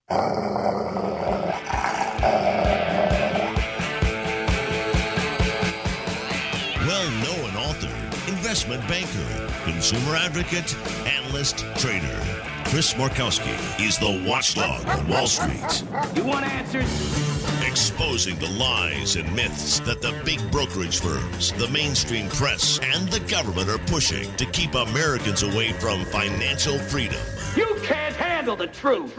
Well-known author, investment banker, consumer advocate, analyst, trader. Chris Markowski is the watchdog on Wall Street. You want answers? Exposing the lies and myths that the big brokerage firms, the mainstream press, and the government are pushing to keep Americans away from financial freedom. You can't handle the truth.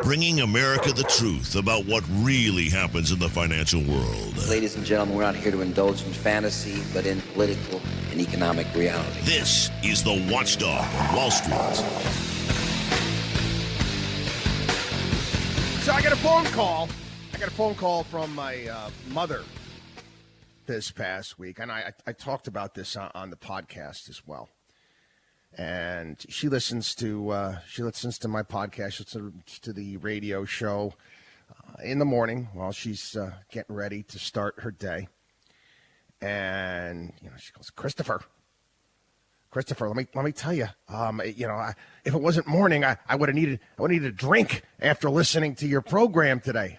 Bringing America the truth about what really happens in the financial world. Ladies and gentlemen, we're not here to indulge in fantasy, but in political and economic reality. This is the Watchdog on Wall Street. So I got a phone call. From my mother this past week, and I talked about this on the podcast as well. And she listens to my podcast. She listens to the radio show in the morning while she's getting ready to start her day. And she goes, Christopher, let me tell you, if it wasn't morning, I would have needed a drink after listening to your program today.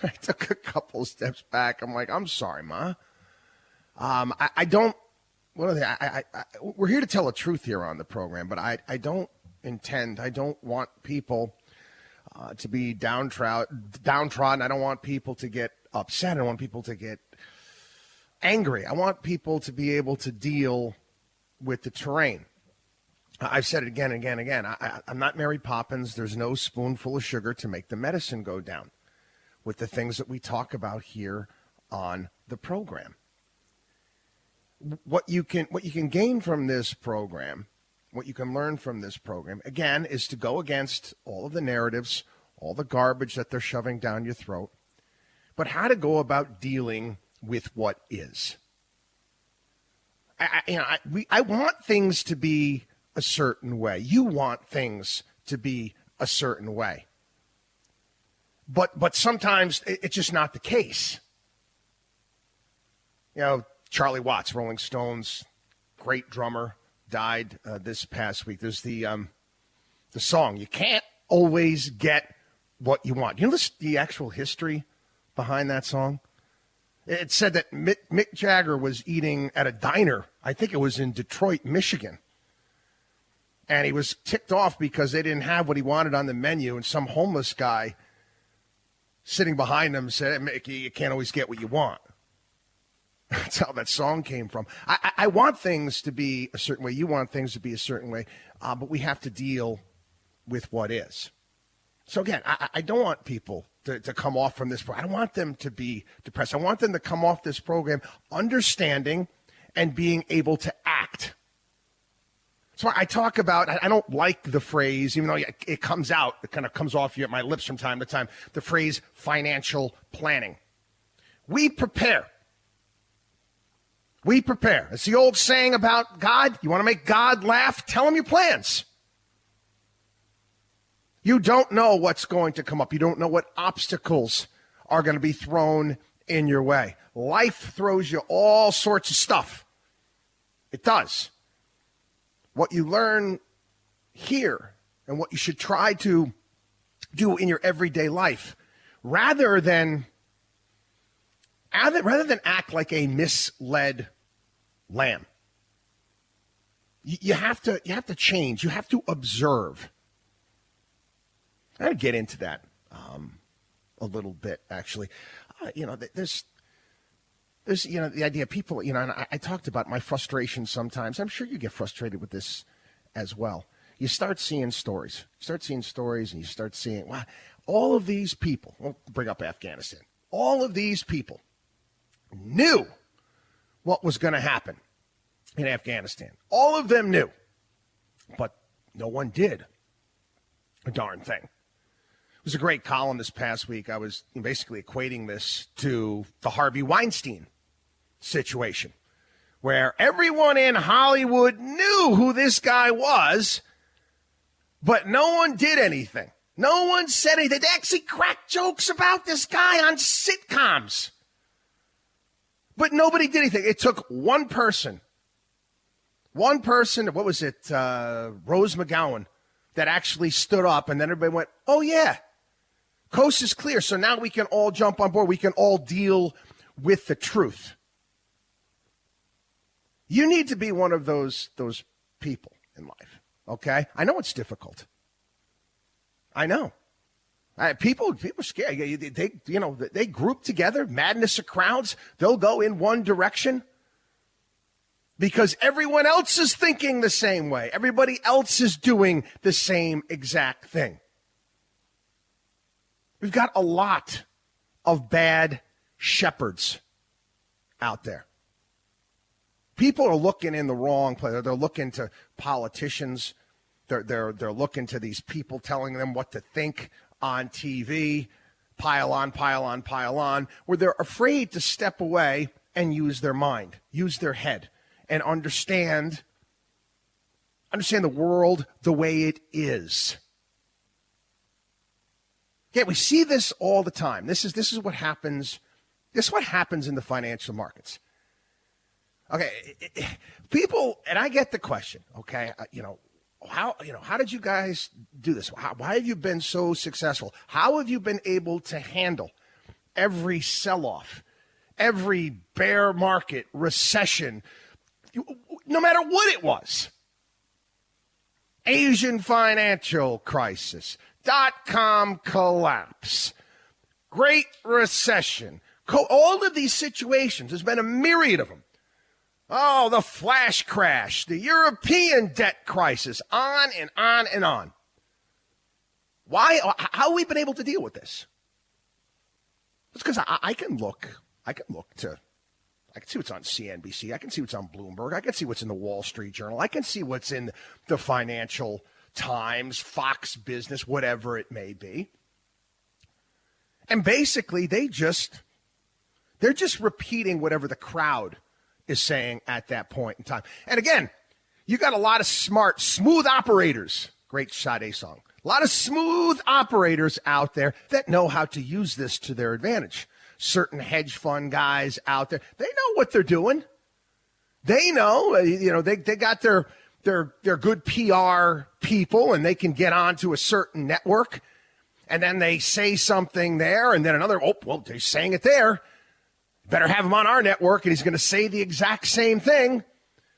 I took a couple steps back. I'm like, I'm sorry, Ma. I don't. What are they? We're here to tell the truth here on the program, but I don't want people to be downtrodden. I don't want people to get upset. I don't want people to get angry. I want people to be able to deal with the terrain. I've said it again and again and again. I'm not Mary Poppins. There's no spoonful of sugar to make the medicine go down with the things that we talk about here on the program. What you can gain from this program, what you can learn from this program, again, is to go against all of the narratives, all the garbage that they're shoving down your throat, but how to go about dealing with what is. I want things to be a certain way. You want things to be a certain way. But sometimes it's just not the case. Charlie Watts, Rolling Stones, great drummer, died this past week. There's the song, you can't always get what you want. You know the actual history behind that song? It said that Mick Jagger was eating at a diner, I think it was in Detroit, Michigan. And he was ticked off because they didn't have what he wanted on the menu, and some homeless guy sitting behind him said, Mick, you can't always get what you want. That's how that song came from. I want things to be a certain way. You want things to be a certain way, but we have to deal with what is. So again, I don't want people to come off from this program. I don't want them to be depressed. I want them to come off this program understanding and being able to act. So I talk about, I don't like the phrase, even though it comes out, it kind of comes off you at my lips from time to time, the phrase financial planning. We prepare. We prepare. It's the old saying about God. You want to make God laugh? Tell him your plans. You don't know what's going to come up. You don't know what obstacles are going to be thrown in your way. Life throws you all sorts of stuff. It does. What you learn here and what you should try to do in your everyday life, rather than act like a misled lamb. You have to change. You have to observe. I'm going to get into that a little bit, actually. There's the idea of people, and I talked about my frustration sometimes. I'm sure you get frustrated with this as well. You start seeing stories. And you start seeing, wow, all of these people, we'll bring up Afghanistan, all of these people knew what was going to happen in Afghanistan. All of them knew, but no one did a darn thing. It was a great column this past week. I was basically equating this to the Harvey Weinstein situation, where everyone in Hollywood knew who this guy was, but no one did anything. No one said anything. They actually cracked jokes about this guy on sitcoms. But nobody did anything. It took one person, what was it, Rose McGowan, that actually stood up, and then everybody went, oh, yeah, coast is clear, so now we can all jump on board. We can all deal with the truth. You need to be one of those people in life, okay? I know it's difficult. I know. People are scared. They group together, madness of crowds. They'll go in one direction because everyone else is thinking the same way. Everybody else is doing the same exact thing. We've got a lot of bad shepherds out there. People are looking in the wrong place. They're looking to politicians. They're looking to these people telling them what to think on TV. Pile on, where they're afraid to step away and use their mind, use their head, and understand the world the way it is. Okay, we see this all the time. This is what happens. This is what happens in the financial markets. Okay, people, and I get the question. Okay, how did you guys do this? Why have you been so successful? How have you been able to handle every sell-off, every bear market, recession, no matter what it was? Asian financial crisis, dot-com collapse, Great Recession, all of these situations, there's been a myriad of them. Oh, the flash crash, the European debt crisis, on and on and on. Why? How have we been able to deal with this? It's because I can see what's on CNBC. I can see what's on Bloomberg. I can see what's in the Wall Street Journal. I can see what's in the Financial Times, Fox Business, whatever it may be. And basically, they're just repeating whatever the crowd is saying at that point in time. And again, you got a lot of smart, smooth operators. Great Sade song. A lot of smooth operators out there that know how to use this to their advantage. Certain hedge fund guys out there, they know what they're doing. They know, they got their good PR people, and they can get onto a certain network, and then they say something there, and then another, they're saying it there. Better have him on our network, and he's going to say the exact same thing.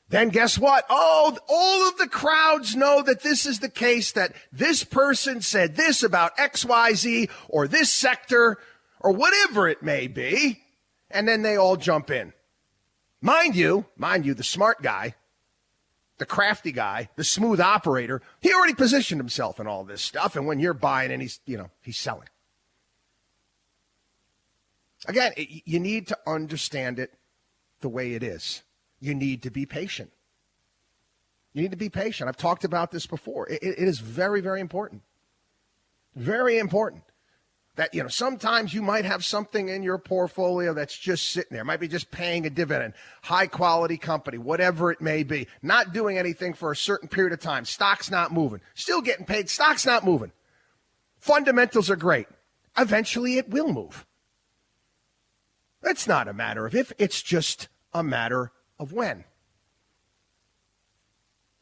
Then guess what? Oh, all of the crowds know that this is the case, that this person said this about XYZ or this sector or whatever it may be, and then they all jump in. Mind you, the smart guy, the crafty guy, the smooth operator, he already positioned himself in all this stuff, and when you're buying and he's selling. Again, you need to understand it the way it is. You need to be patient. I've talked about this before. It is very, very important. Very important that, sometimes you might have something in your portfolio that's just sitting there. It might be just paying a dividend, high quality company, whatever it may be, not doing anything for a certain period of time. Stock's not moving. Still getting paid. Stock's not moving. Fundamentals are great. Eventually it will move. It's not a matter of if, it's just a matter of when.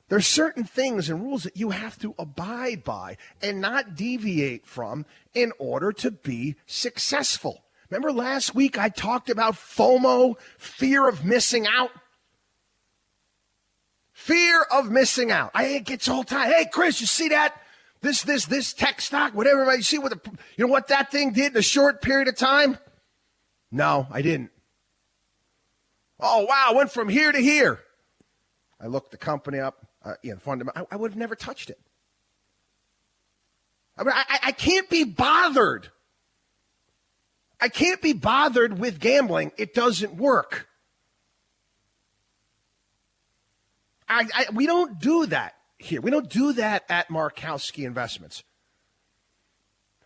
There's certain things and rules that you have to abide by and not deviate from in order to be successful. Remember last week I talked about FOMO, fear of missing out? Fear of missing out. It gets all time. Hey, Chris, you see that? This tech stock, whatever. You see what that thing did in a short period of time? No, I didn't. Oh, wow, went from here to here. I looked the company up, fundamental. I would have never touched it. I can't be bothered. I can't be bothered with gambling. It doesn't work. We don't do that here. We don't do that at Markowski Investments.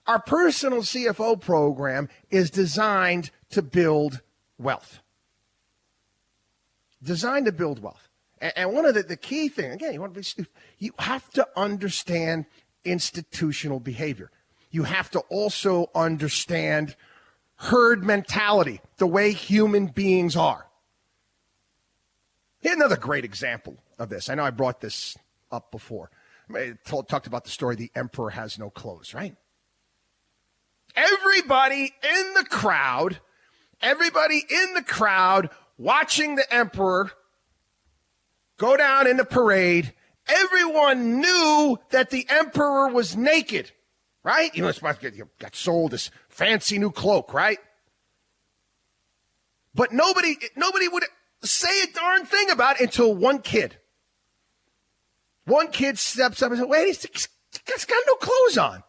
Our personal CFO program is designed to build wealth. Designed to build wealth. And one of the key things, again, you want to be stupid, you have to understand institutional behavior. You have to also understand herd mentality, the way human beings are. Here's another great example of this. I know I brought this up before. talked about the story, The Emperor Has No Clothes, right? Everybody in the crowd watching the emperor go down in the parade, everyone knew that the emperor was naked, right? You got sold this fancy new cloak, right? But nobody would say a darn thing about it until one kid steps up and says, wait, he's got no clothes on.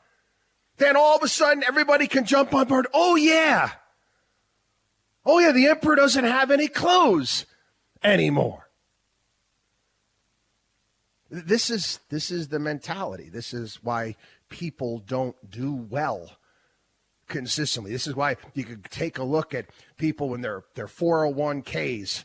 Then all of a sudden, everybody can jump on board. Oh, yeah, the emperor doesn't have any clothes anymore. This is the mentality. This is why people don't do well consistently. This is why you could take a look at people in their 401ks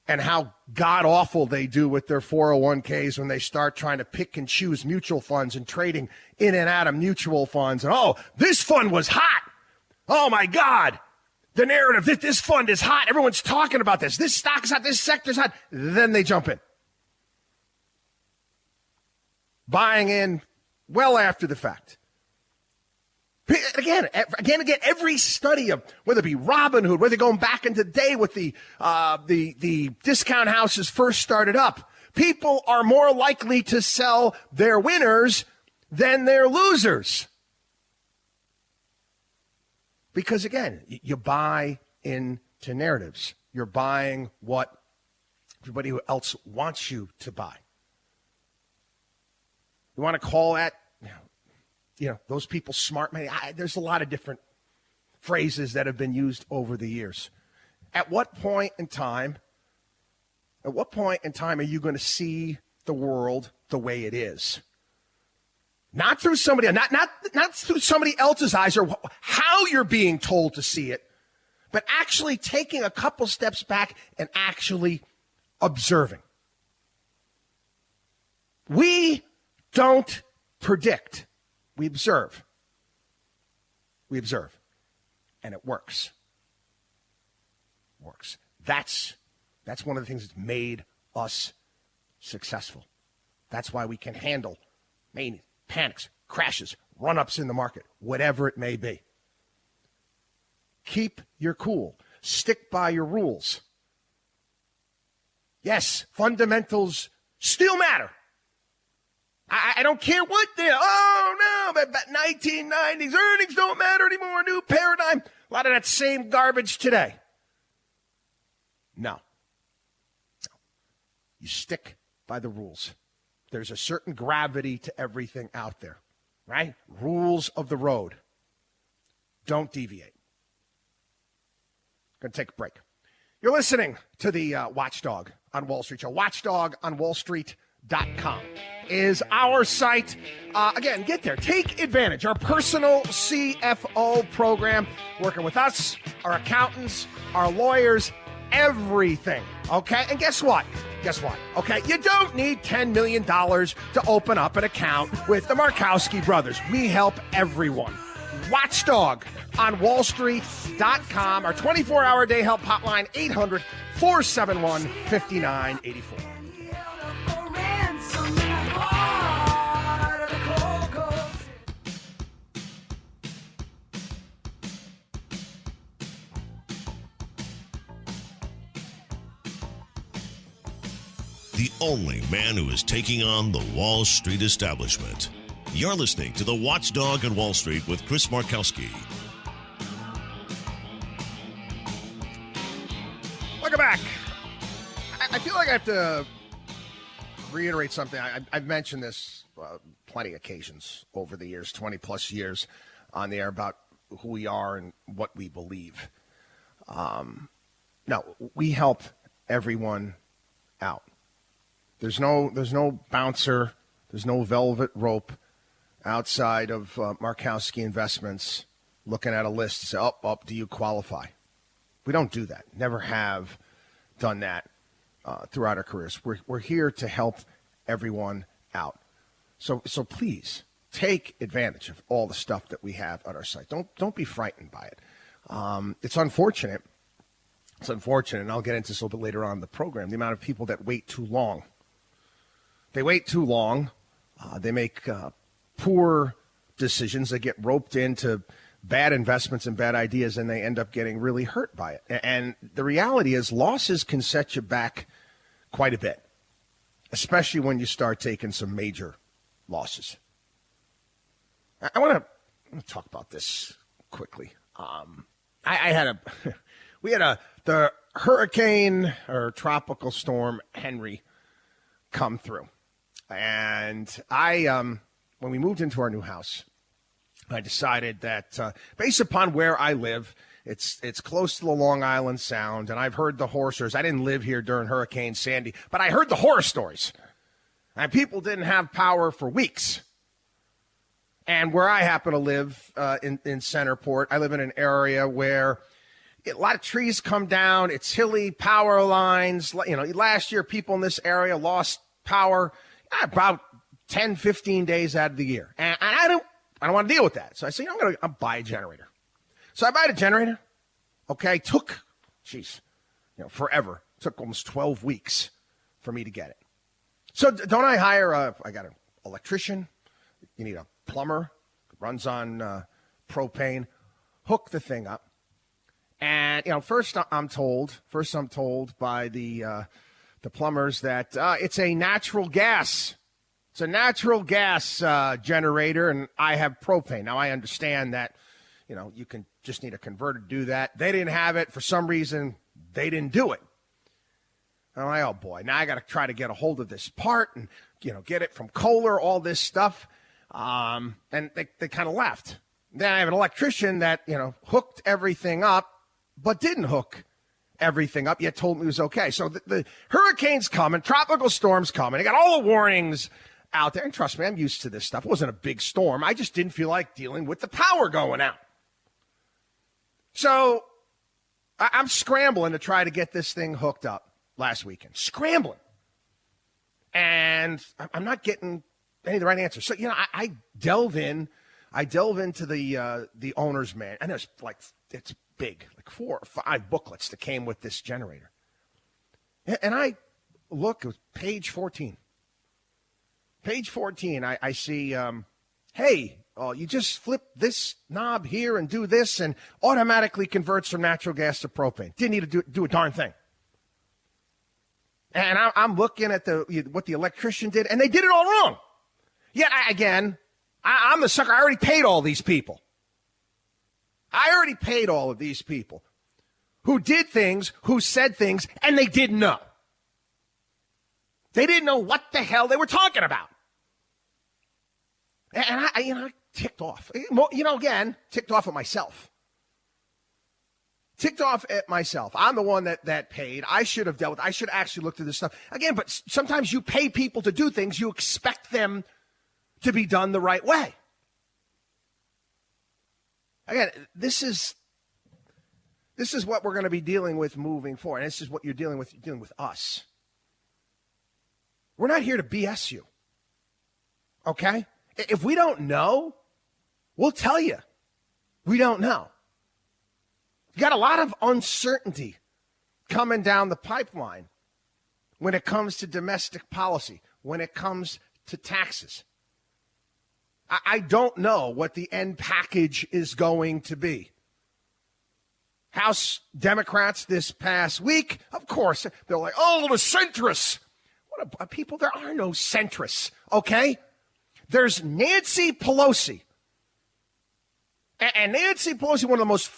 and how god-awful they do with their 401ks when they start trying to pick and choose mutual funds and trading in and out of mutual funds. And, oh, this fund was hot. Oh, my God. The narrative, this fund is hot. Everyone's talking about this. This stock is hot. This sector's hot. Then they jump in. Buying in well after the fact. Again, every study of whether it be Robinhood, whether going back into the day with the discount houses first started up, people are more likely to sell their winners than their losers. Because again, you buy into narratives. You're buying what everybody else wants you to buy. You want to call that, those people smart money? There's a lot of different phrases that have been used over the years. At what point in time are you going to see the world the way it is? Not through somebody, not through somebody else's eyes or how you're being told to see it, but actually taking a couple steps back and actually observing. We don't predict. We observe. And it works. That's one of the things that's made us successful. That's why we can handle panics, crashes, run-ups in the market, whatever it may be. Keep your cool. Stick by your rules. Yes, fundamentals still matter. I don't care what but 1990s earnings don't matter anymore. New paradigm. A lot of that same garbage today. No. You stick by the rules. There's a certain gravity to everything out there, right? Rules of the road. Don't deviate. Going to take a break. You're listening to the Watchdog on Wall Street show. WatchdogOnWallStreet.com is our site. Again, get there. Take advantage. Our personal CFO program, working with us, our accountants, our lawyers, everything. Okay? And guess what? Okay? You don't need $10 million to open up an account with the Markowski brothers. We help everyone. Watchdog on wallstreet.com. Our 24-hour day help hotline, 800-471-5984. The only man who is taking on the Wall Street establishment. You're listening to the Watchdog on Wall Street with Chris Markowski. Welcome back. I feel like I have to reiterate something. I've mentioned this plenty of occasions over the years, 20-plus years on the air, about who we are and what we believe. No, we help everyone out. There's no bouncer. There's no velvet rope outside of Markowski Investments looking at a list to say, do you qualify? We don't do that. Never have done that throughout our careers. We're here to help everyone out. So please take advantage of all the stuff that we have on our site. Don't be frightened by it. It's unfortunate. And I'll get into this a little bit later on in the program, the amount of people that wait too long. They wait too long. They make poor decisions. They get roped into bad investments and bad ideas, and they end up getting really hurt by it. And the reality is losses can set you back quite a bit, especially when you start taking some major losses. I want to talk about this quickly. We had the hurricane or tropical storm Henry come through. And when we moved into our new house, I decided that based upon where I live, it's close to the Long Island Sound, and I've heard the horror stories. I didn't live here during Hurricane Sandy, but I heard the horror stories. And people didn't have power for weeks. And where I happen to live in Centerport, I live in an area where a lot of trees come down. It's hilly, power lines. Last year, people in this area lost power about 10, 15 days out of the year. And I don't want to deal with that. So I said, I'll buy a generator. So I bought a generator. Okay, took forever. Took almost 12 weeks for me to get it. So don't I hire I got an electrician. You need a plumber. Runs on propane. Hook the thing up. And, first I'm told by the plumbers that it's a natural gas. It's a natural gas generator, and I have propane. Now, I understand that, you can just need a converter to do that. They didn't have it. For some reason, they didn't do it. I'm like, oh, boy, now I got to try to get a hold of this part and, get it from Kohler, all this stuff. And they kind of left. Then I have an electrician that, hooked everything up, but didn't hook everything up, yet told me it was okay. So the hurricane's coming, tropical storm's coming. I got all the warnings out there. And trust me, I'm used to this stuff. It wasn't a big storm. I just didn't feel like dealing with the power going out. So I'm scrambling to try to get this thing hooked up last weekend. Scrambling. And I'm not getting any of the right answers. So, I delve into the owner's manual. And it's big, like 4 or 5 booklets that came with this generator. And I look, it was page 14. Page 14, I see, hey, you just flip this knob here and do this and automatically converts from natural gas to propane. Didn't need to do a darn thing. And I'm looking at what the electrician did, and they did it all wrong. Yet, I'm the sucker. I already paid all these people. I already paid all of these people who did things, who said things, and they didn't know. They didn't know what the hell they were talking about. And I ticked off. Ticked off at myself. Ticked off at myself. I'm the one that paid. I should have dealt with it. I should actually look through this stuff. Again, but sometimes you pay people to do things, you expect them to be done the right way. Again, this is what we're going to be dealing with moving forward. And this is what you're dealing with us. We're not here to BS you. Okay? If we don't know, we'll tell you. We don't know. You got a lot of uncertainty coming down the pipeline when it comes to domestic policy, when it comes to taxes. I don't know what the end package is going to be. House Democrats this past week, of course, they're like, oh, the centrists. What people, there are no centrists, okay? There's Nancy Pelosi. And Nancy Pelosi, one of the most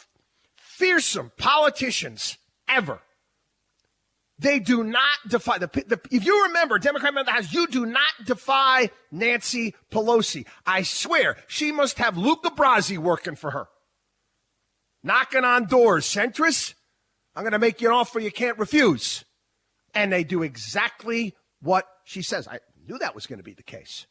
fearsome politicians ever. They do not defy if you remember, Democrat member of the House, you do not defy Nancy Pelosi. I swear, she must have Luca Brasi working for her. Knocking on doors. Centrists, I'm going to make you an offer you can't refuse. And they do exactly what she says. I knew that was going to be the case.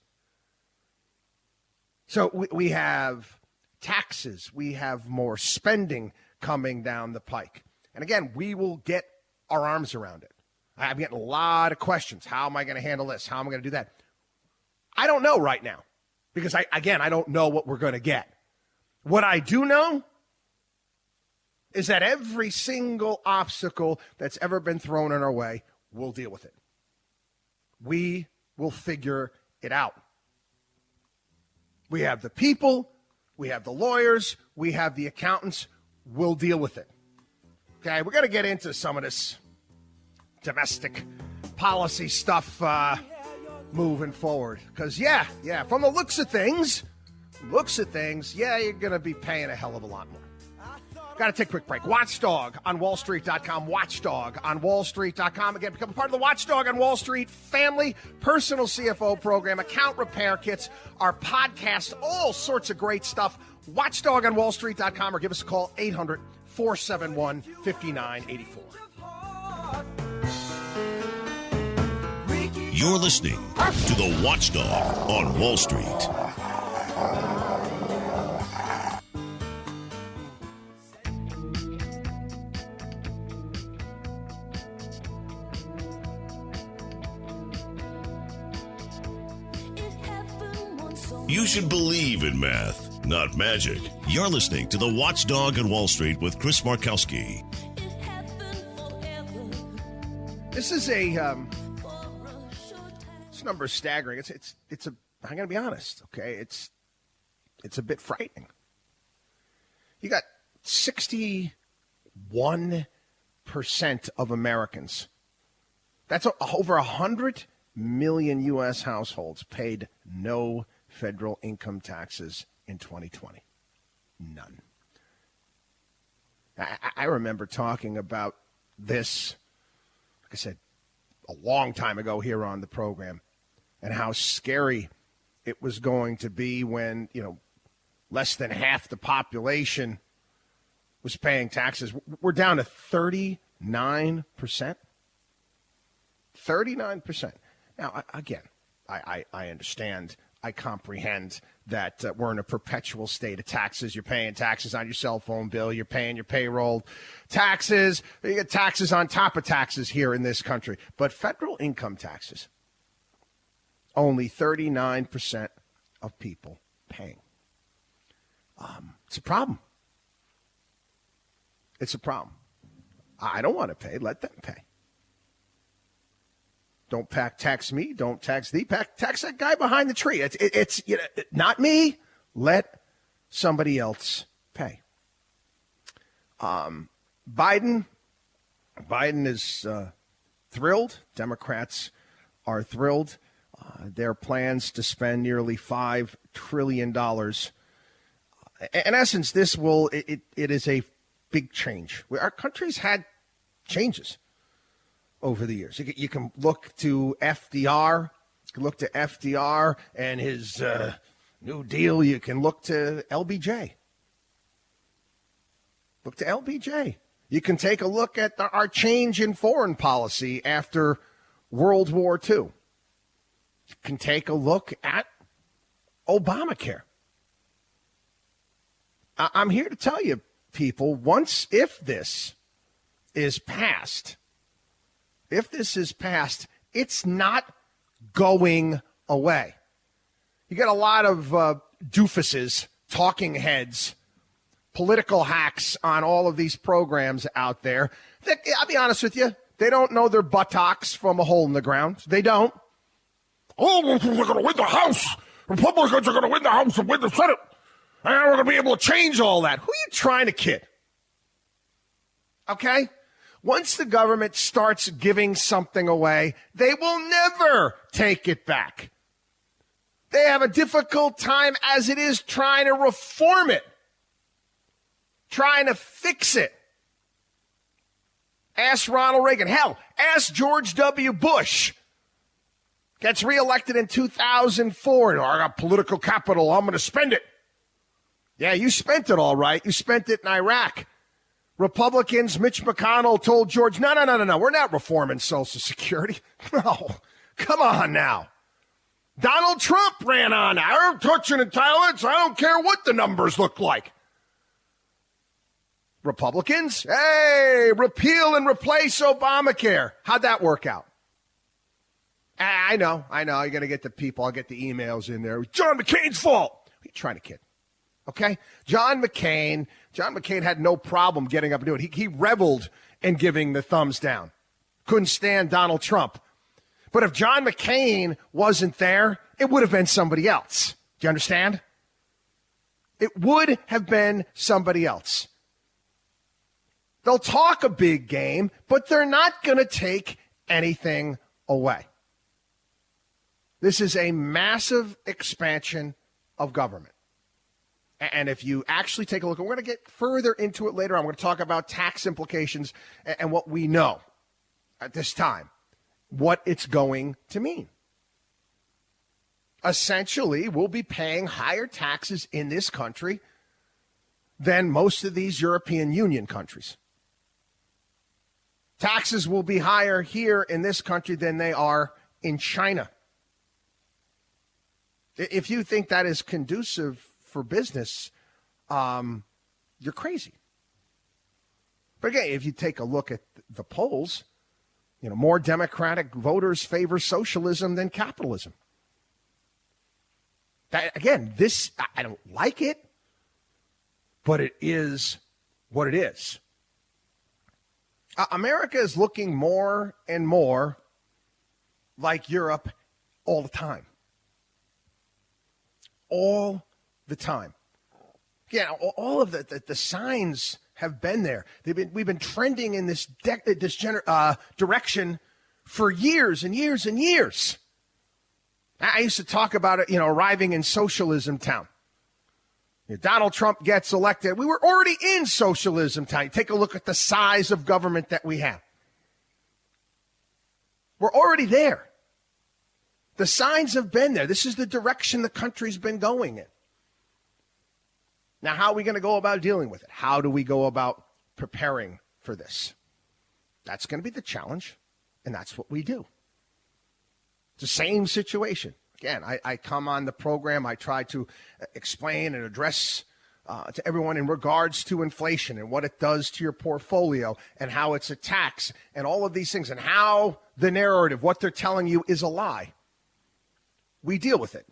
So we have taxes. We have more spending coming down the pike. And again, we will get our arms around it. I'm getting a lot of questions. How am I going to handle this? How am I going to do that? I don't know right now because, I don't know what we're going to get. What I do know is that every single obstacle that's ever been thrown in our way, we'll deal with it. We will figure it out. We have the people, we have the lawyers, we have the accountants. We'll deal with it. Okay, we're going to get into some of this domestic policy stuff moving forward. Because, yeah, from the looks of things, you're going to be paying a hell of a lot more. Got to take a quick break. Watchdog on WallStreet.com. Watchdog on WallStreet.com. Again, become a part of the Watchdog on Wall Street family, personal CFO program, account repair kits, our podcast, all sorts of great stuff. Watchdog on WallStreet.com or give us a call, 800-471-5984. You're listening to the Watchdog on Wall Street. You should believe in math, not magic. You're listening to the Watchdog on Wall Street with Chris Markowski. This is this number is staggering. It's I'm going to be honest, okay? It's a bit frightening. You got 61% of Americans. That's over 100 million U.S. households paid no federal income taxes in 2020. None. I remember talking about this, like I said, a long time ago here on the program, and how scary it was going to be when, less than half the population was paying taxes. We're down to 39%. 39%. Now, again, I understand, I comprehend that we're in a perpetual state of taxes. You're paying taxes on your cell phone bill. You're paying your payroll taxes. You get taxes on top of taxes here in this country. But federal income taxes, only 39% of people paying. It's a problem. It's a problem. I don't want to pay. Let them pay. Don't tax me. Don't tax thee. Tax that guy behind the tree. It's not me. Let somebody else pay. Biden is thrilled. Democrats are thrilled. Their plans to spend nearly $5 trillion. In essence, it is a big change. Our country's had changes over the years. You can look to FDR. You can look to FDR and his New Deal. You can look to LBJ. Look to LBJ. You can take a look at our change in foreign policy after World War II. You can take a look at Obamacare. I'm here to tell you, people, if this is passed, it's not going away. You get a lot of doofuses, talking heads, political hacks on all of these programs out there. I'll be honest with you, they don't know their buttocks from a hole in the ground. They don't. Oh, we're going to win the House. Republicans are going to win the House and win the Senate. And we're going to be able to change all that. Who are you trying to kid? Okay? Once the government starts giving something away, they will never take it back. They have a difficult time as it is trying to reform it, trying to fix it. Ask Ronald Reagan. Hell, ask George W. Bush. Gets reelected in 2004. I got political capital. I'm going to spend it. Yeah, you spent it all right. You spent it in Iraq. Republicans, Mitch McConnell told George, no. We're not reforming Social Security. No, come on now. Donald Trump ran on. I'm touching entitlements. I don't care what the numbers look like. Republicans, hey, repeal and replace Obamacare. How'd that work out? I know. You're going to get the people. I'll get the emails in there. John McCain's fault. What are you trying to kid? Okay? John McCain had no problem getting up and doing it. He reveled in giving the thumbs down. Couldn't stand Donald Trump. But if John McCain wasn't there, it would have been somebody else. Do you understand? It would have been somebody else. They'll talk a big game, but they're not going to take anything away. This is a massive expansion of government. And if you actually take a look, and we're going to get further into it later, I'm going to talk about tax implications and what we know at this time, what it's going to mean. Essentially, we'll be paying higher taxes in this country than most of these European Union countries. Taxes will be higher here in this country than they are in China. If you think that is conducive for business, you're crazy. But again, if you take a look at the polls, more Democratic voters favor socialism than capitalism. Again, I don't like it, but it is what it is. America is looking more and more like Europe all the time. All the time. Yeah, all of the signs have been there. We've been trending in this direction for years and years and years. I used to talk about it, arriving in socialism town. Donald Trump gets elected. We were already in socialism town. Take a look at the size of government that we have. We're already there. The signs have been there. This is the direction the country's been going in. Now, how are we going to go about dealing with it? How do we go about preparing for this? That's going to be the challenge, and that's what we do. It's the same situation. Again, I come on the program, I try to explain and address to everyone in regards to inflation and what it does to your portfolio and how it's a tax and all of these things and how the narrative, what they're telling you is a lie. We deal with it.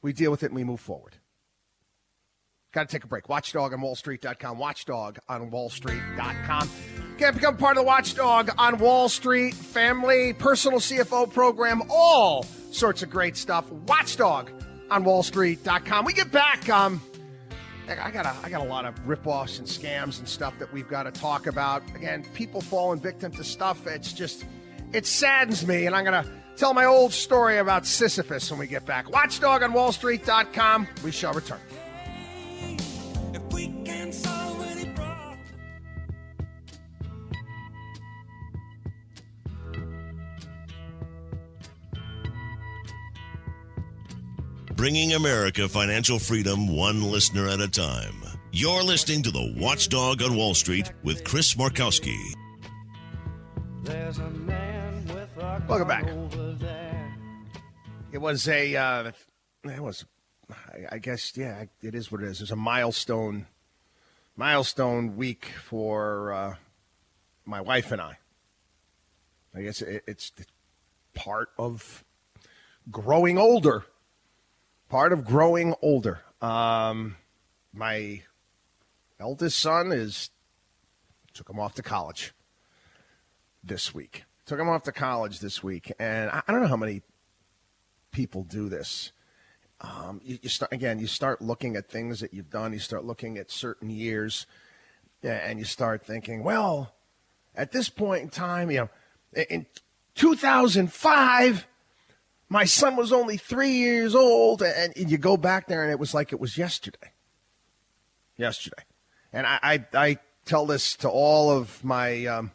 We deal with it and we move forward. Got to take a break. WatchdogOnWallStreet.com. WatchdogOnWallStreet.com. Can become part of the Watchdog on Wall Street family, personal CFO program, all sorts of great stuff. WatchdogOnWallStreet.com. We get back. I got a lot of ripoffs and scams and stuff that we've got to talk about. Again, people falling victim to stuff. It saddens me, and I'm going to tell my old story about Sisyphus when we get back. WatchdogOnWallStreet.com. We shall return. Bringing America financial freedom one listener at a time. You're listening to the Watchdog on Wall Street with Chris Markowski. Welcome back. It was I guess, yeah, it is what it is. It's a milestone week for my wife and I. I guess it's part of growing older. Part of growing older. My eldest son took him off to college this week. And I don't know how many people do this. You start looking at things that you've done. You start looking at certain years, and you start thinking, well, at this point in time, in 2005, my son was only 3 years old, and you go back there, and it was like it was yesterday. And I tell this to all of my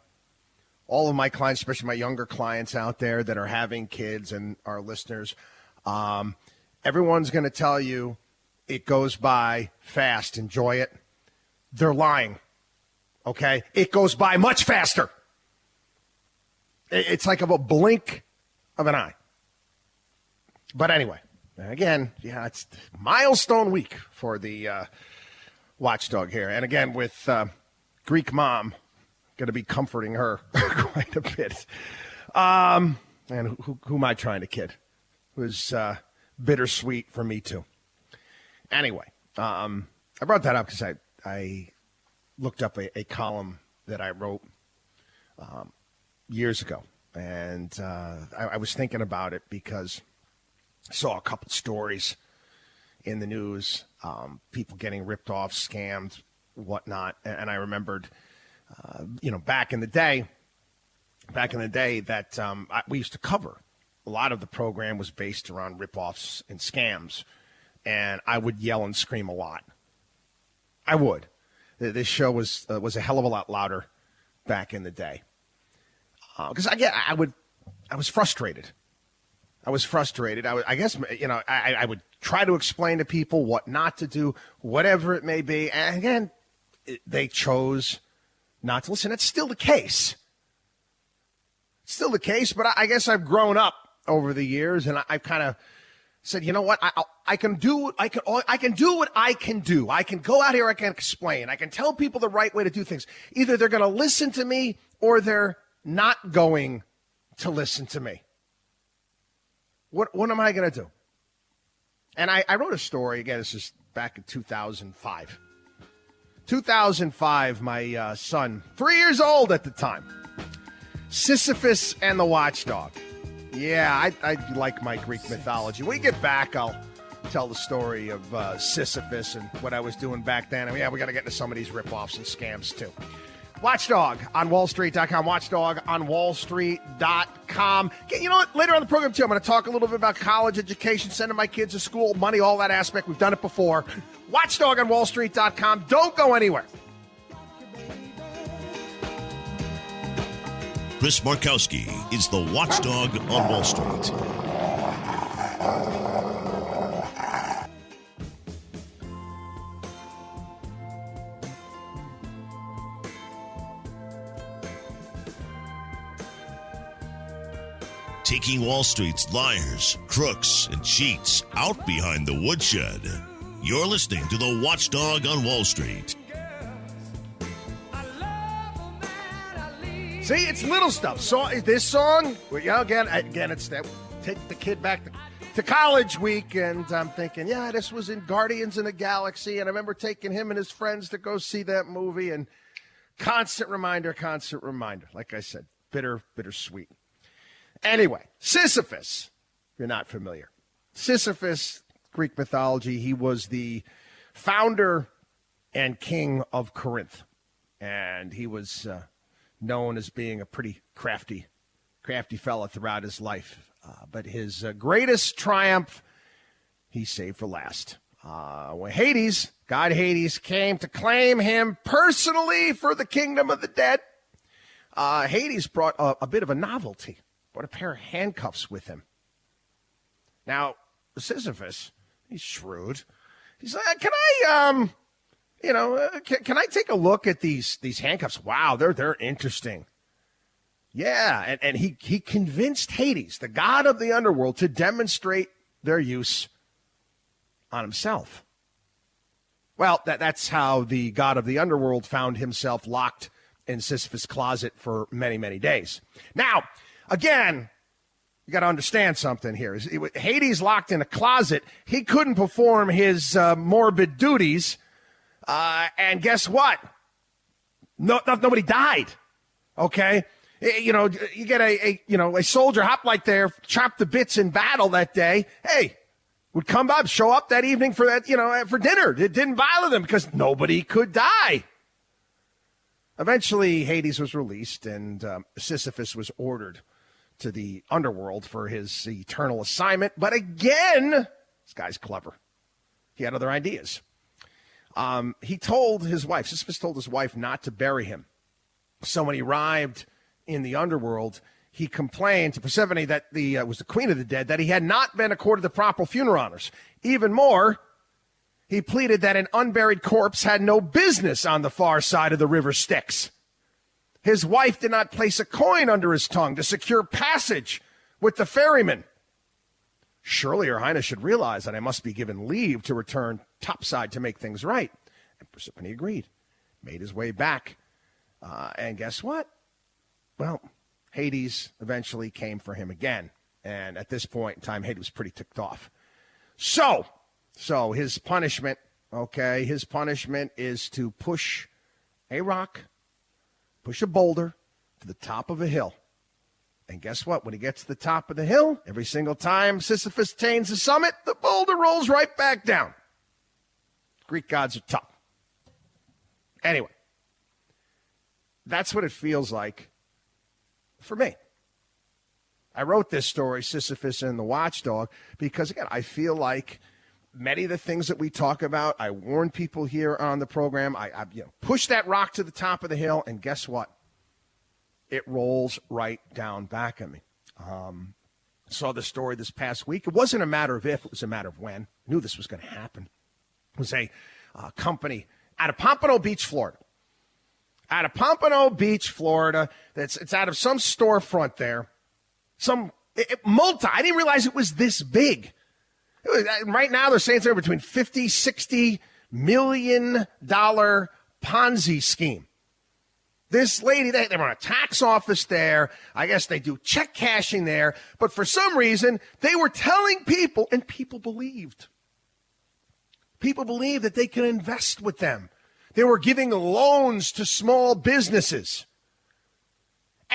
clients, especially my younger clients out there that are having kids and our listeners. Everyone's going to tell you it goes by fast. Enjoy it. They're lying. Okay? It goes by much faster. It's like a blink of an eye. But anyway, again, yeah, it's milestone week for the Watchdog here. And again, with Greek mom, going to be comforting her quite a bit. And who am I trying to kid? It was bittersweet for me, too. Anyway, I brought that up because I looked up a column that I wrote years ago. And I was thinking about it because I saw a couple stories in the news, people getting ripped off, scammed, whatnot. And I remembered, back in the day that we used to cover. A lot of the program was based around rip-offs and scams, and I would yell and scream a lot. I would. This show was a hell of a lot louder back in the day, because I was frustrated. I would try to explain to people what not to do, whatever it may be, and again, they chose not to listen. It's still the case. But I guess I've grown up over the years, and I've kind of said, you know what, I can do what I can do. I can go out here, I can explain, I can tell people the right way to do things. Either they're going to listen to me or they're not going to listen to me. What am I going to do? And I wrote a story, again, this is back in 2005. 2005, my son, 3 years old at the time, Sisyphus and the Watchdog. Yeah, I like my Greek mythology. When we get back, I'll tell the story of Sisyphus and what I was doing back then. And yeah, we got to get into some of these ripoffs and scams, too. Watchdog on WallStreet.com. Watchdog on WallStreet.com. You know what? Later on the program, too, I'm going to talk a little bit about college education, sending my kids to school, money, all that aspect. We've done it before. Watchdog on WallStreet.com. Don't go anywhere. Chris Markowski is the Watchdog on Wall Street. Taking Wall Street's liars, crooks, and cheats out behind the woodshed. You're listening to the Watchdog on Wall Street. See, it's little stuff. So this song, again, it's that take the kid back to college week, and I'm thinking, yeah, this was in Guardians of the Galaxy, and I remember taking him and his friends to go see that movie, and constant reminder. Like I said, bittersweet. Anyway, Sisyphus, if you're not familiar. Sisyphus, Greek mythology, he was the founder and king of Corinth, and he was known as being a pretty crafty fella throughout his life. But his greatest triumph, he saved for last. When God Hades, came to claim him personally for the kingdom of the dead, Hades brought a bit of a novelty, brought a pair of handcuffs with him. Now, Sisyphus, he's shrewd. He's like, can I take a look at these handcuffs? Wow, they're interesting. Yeah, and he convinced Hades, the god of the underworld, to demonstrate their use on himself. Well, that's how the god of the underworld found himself locked in Sisyphus' closet for many, many days. Now, again, you got to understand something here. Hades locked in a closet. He couldn't perform his morbid duties. And guess what? Nobody died. Okay. You get a soldier hoplite there, chopped to bits in battle that day. Hey, would come up, show up that evening for that, for dinner. It didn't bother them because nobody could die. Eventually, Hades was released, and Sisyphus was ordered to the underworld for his eternal assignment. But again, this guy's clever. He had other ideas. Sisyphus told his wife not to bury him. So when he arrived in the underworld, he complained to Persephone, that was the queen of the dead, that he had not been accorded the proper funeral honors. Even more, he pleaded that an unburied corpse had no business on the far side of the river Styx. His wife did not place a coin under his tongue to secure passage with the ferryman. Surely Her Highness should realize that I must be given leave to return topside to make things right. And Persephone agreed, made his way back. And guess what? Well, Hades eventually came for him again. And at this point in time, Hades was pretty ticked off. So his punishment, is to push a boulder to the top of a hill. And guess what? When he gets to the top of the hill, every single time Sisyphus attains the summit, the boulder rolls right back down. Greek gods are tough. Anyway, that's what it feels like for me. I wrote this story, Sisyphus and the Watchdog, because, again, I feel like many of the things that we talk about, I warn people here on the program, I push that rock to the top of the hill, and guess what? It rolls right down back at me. Saw the story this past week. It wasn't a matter of if, it was a matter of when. I knew this was going to happen. It was a company out of Pompano Beach, Florida. Out of Pompano Beach, Florida. It's out of some storefront there. I didn't realize it was this big. Right now they're saying it's between $50, $60 million Ponzi scheme. This lady, they run a tax office there. I guess they do check cashing there. But for some reason, they were telling people, and people believed. People believed that they could invest with them. They were giving loans to small businesses.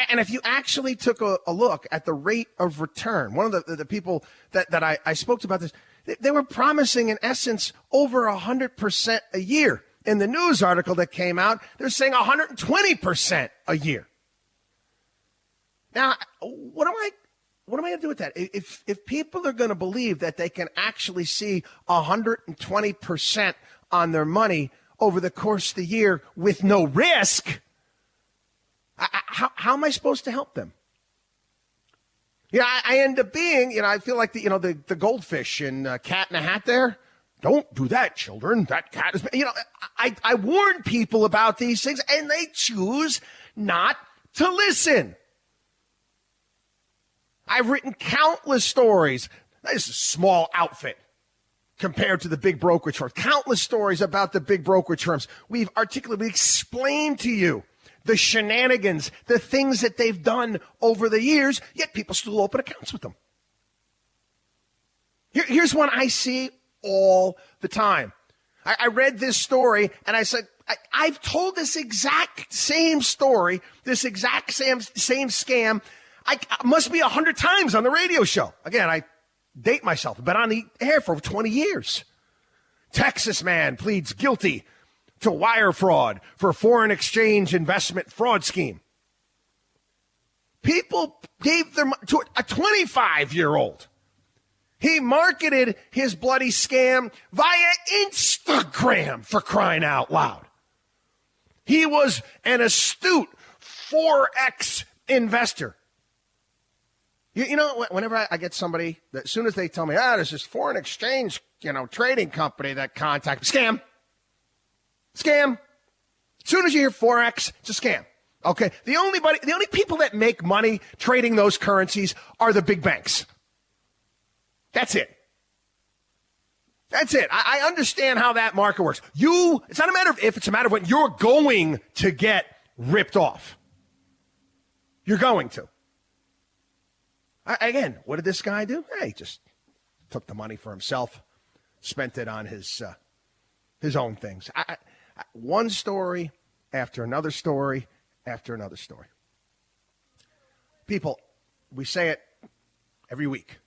And if you actually took a look at the rate of return, one of the people that I spoke to about this, they were promising, in essence, over 100% a year. In the news article that came out, they're saying 120% a year. Now, what am I going to do with that? If people are going to believe that they can actually see 120% on their money over the course of the year with no risk, how am I supposed to help them? I end up being, I feel like the goldfish in Cat in a Hat there. Don't do that, children. That cat is, I warn people about these things, and they choose not to listen. I've written countless stories. This is a small outfit compared to the big brokerage firms. Countless stories about the big brokerage firms. We've explained to you the shenanigans, the things that they've done over the years, yet people still open accounts with them. Here's one I see all the time. I read this story and I said, I've told this exact same story, this exact same scam. I must be 100 times on the radio show. Again, I date myself. I've been on the air for over 20 years. Texas man pleads guilty to wire fraud for foreign exchange investment fraud scheme. People gave their money to a 25-year-old. He marketed his bloody scam via Instagram, for crying out loud. He was an astute Forex investor. Whenever I get somebody, that as soon as they tell me, there's this foreign exchange, trading company that contacts, scam. As soon as you hear Forex, it's a scam. Okay. The only people that make money trading those currencies are the big banks. That's it. I understand how that market works. It's not a matter of if, it's a matter of when you're going to get ripped off. You're going to. Again, what did this guy do? He just took the money for himself, spent it on his own things. One story after another story after another story. People, we say it every week.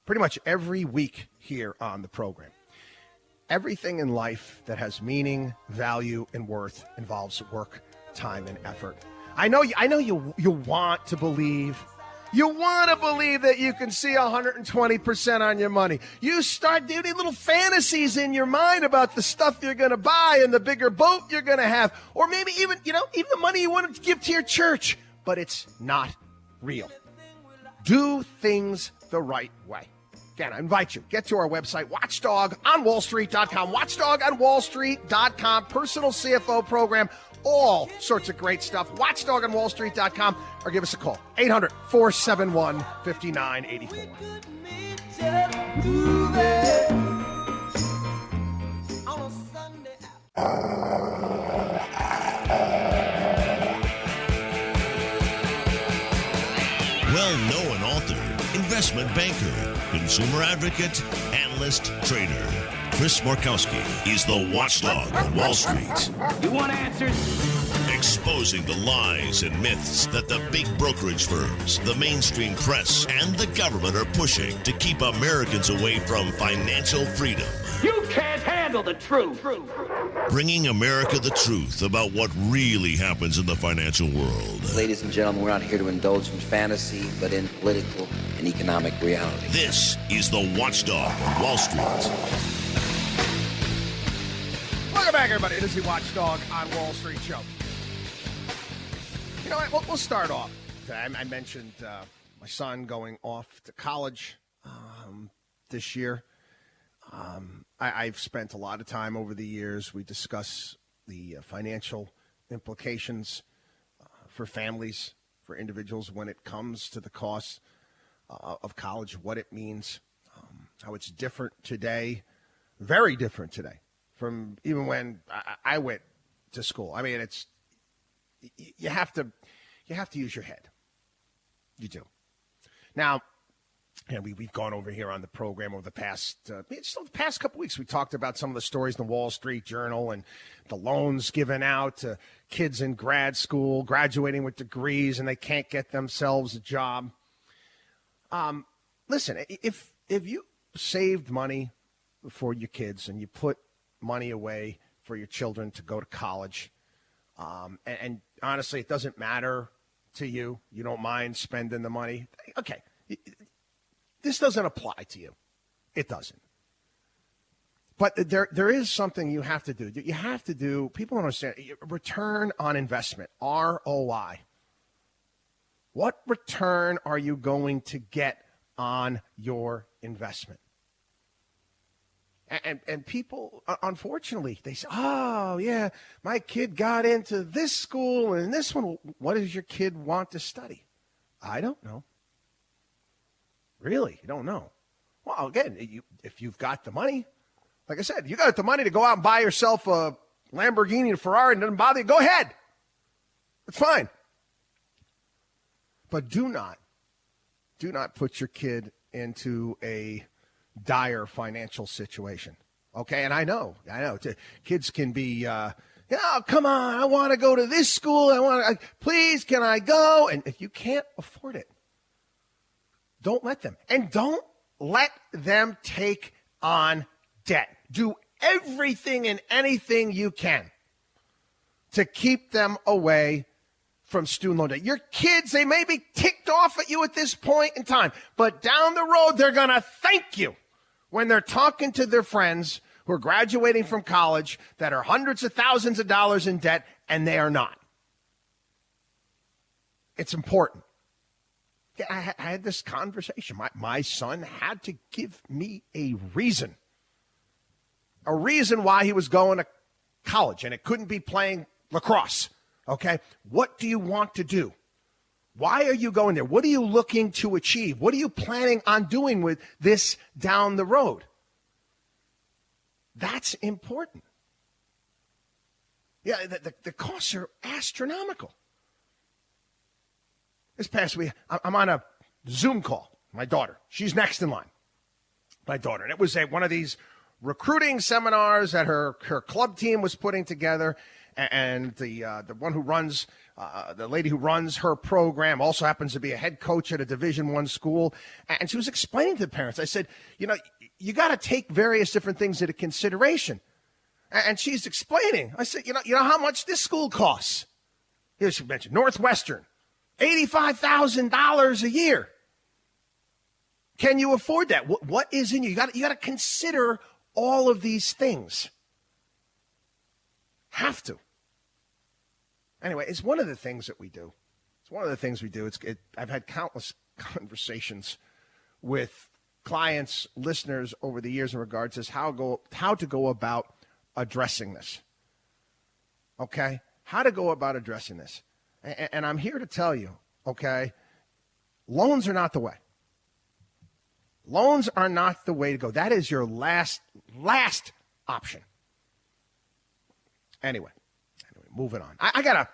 Pretty much every week here on the program. Everything in life that has meaning, value, and worth involves work, time, and effort. I know you want to believe. You want to believe that you can see 120% on your money. You start doing little fantasies in your mind about the stuff you're going to buy and the bigger boat you're going to have. Or maybe even the money you want to give to your church. But it's not real. Do things the right way. Again, I invite you, get to our website, watchdogonwallstreet.com, watchdogonwallstreet.com, personal CFO program, all sorts of great stuff, watchdogonwallstreet.com, or give us a call, 800-471-5984. Well-known author, investment banker, consumer advocate, analyst, trader. Chris Markowski is the watchdog on Wall Street. You want answers? Exposing the lies and myths that the big brokerage firms, the mainstream press, and the government are pushing to keep Americans away from financial freedom. You can't handle the truth. Bringing America the truth about what really happens in the financial world. Ladies and gentlemen, we're not here to indulge in fantasy, but in political and economic reality. This is the Watchdog on Wall Street. Welcome back, everybody. It is the Watchdog on Wall Street show. You know what? We'll start off. I mentioned my son going off to college this year. I've spent a lot of time over the years. We discuss the financial implications for families, for individuals when it comes to the cost of college, what it means, how it's different today, very different today from even when I went to school. I mean, it's you have to use your head. You do. Now, and we've gone over here on the program over the past couple weeks. We talked about some of the stories in the Wall Street Journal and the loans given out to kids in grad school, graduating with degrees, and they can't get themselves a job. Listen, if you saved money for your kids and you put money away for your children to go to college, and honestly, it doesn't matter to you. You don't mind spending the money. Okay. This doesn't apply to you. It doesn't. But there is something you have to do. You have to do, people don't understand, return on investment, ROI. What return are you going to get on your investment? And people, unfortunately, they say, oh, yeah, my kid got into this school and this one. What does your kid want to study? I don't know. Really? You don't know? Well, again, if you've got the money, like I said, you got the money to go out and buy yourself a Lamborghini or Ferrari and it doesn't bother you, go ahead. It's fine. But do not put your kid into a dire financial situation. Okay? And I know. Kids can be, oh, come on, I want to go to this school. Please, can I go? And if you can't afford it, don't let them. And don't let them take on debt. Do everything and anything you can to keep them away from student loan debt. Your kids, they may be ticked off at you at this point in time, but down the road, they're going to thank you when they're talking to their friends who are graduating from college that are hundreds of thousands of dollars in debt, and they are not. It's important. I had this conversation. My son had to give me a reason why he was going to college, and it couldn't be playing lacrosse, okay? What do you want to do? Why are you going there? What are you looking to achieve? What are you planning on doing with this down the road? That's important. Yeah, the costs are astronomical. This past week, I'm on a Zoom call. My daughter, she's next in line. My daughter, and it was one of these recruiting seminars that her club team was putting together, and the one who runs, the lady who runs her program, also happens to be a head coach at a Division I school, and she was explaining to the parents. I said, you got to take various different things into consideration, and she's explaining. I said, you know how much this school costs? Here she mentioned Northwestern. $85,000 a year. Can you afford that? What is in you? You got to consider all of these things. Have to. Anyway, it's one of the things that we do. I've had countless conversations with clients, listeners over the years in regards to how to go about addressing this. Okay? How to go about addressing this. And I'm here to tell you, okay, loans are not the way. Loans are not the way to go. That is your last option. Anyway, moving on. I gotta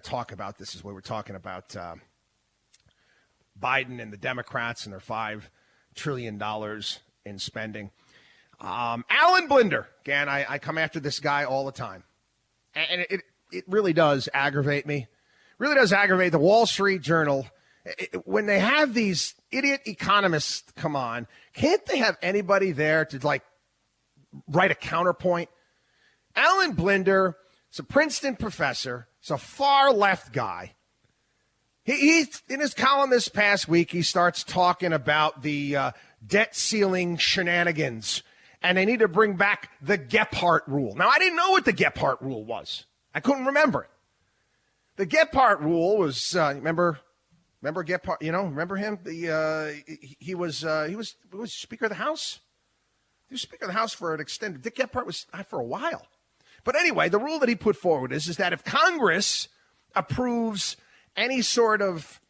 talk about this as we were talking about Biden and the Democrats and their $5 trillion in spending. Alan Blinder, again, I come after this guy all the time, and it really does aggravate me. Really does aggravate the Wall Street Journal. When they have these idiot economists come on, can't they have anybody there to write a counterpoint. Alan Blinder is a Princeton professor. He's a far left guy. He's in his column this past week, he starts talking about the debt ceiling shenanigans, and they need to bring back the Gephardt rule. Now, I didn't know what the Gephardt rule was. I couldn't remember it. The Gephardt rule was, remember Gephardt? Remember him? He was Speaker of the House. He was Speaker of the House for an extended. Dick Gephardt was for a while. But anyway, the rule that he put forward is that if Congress approves any sort of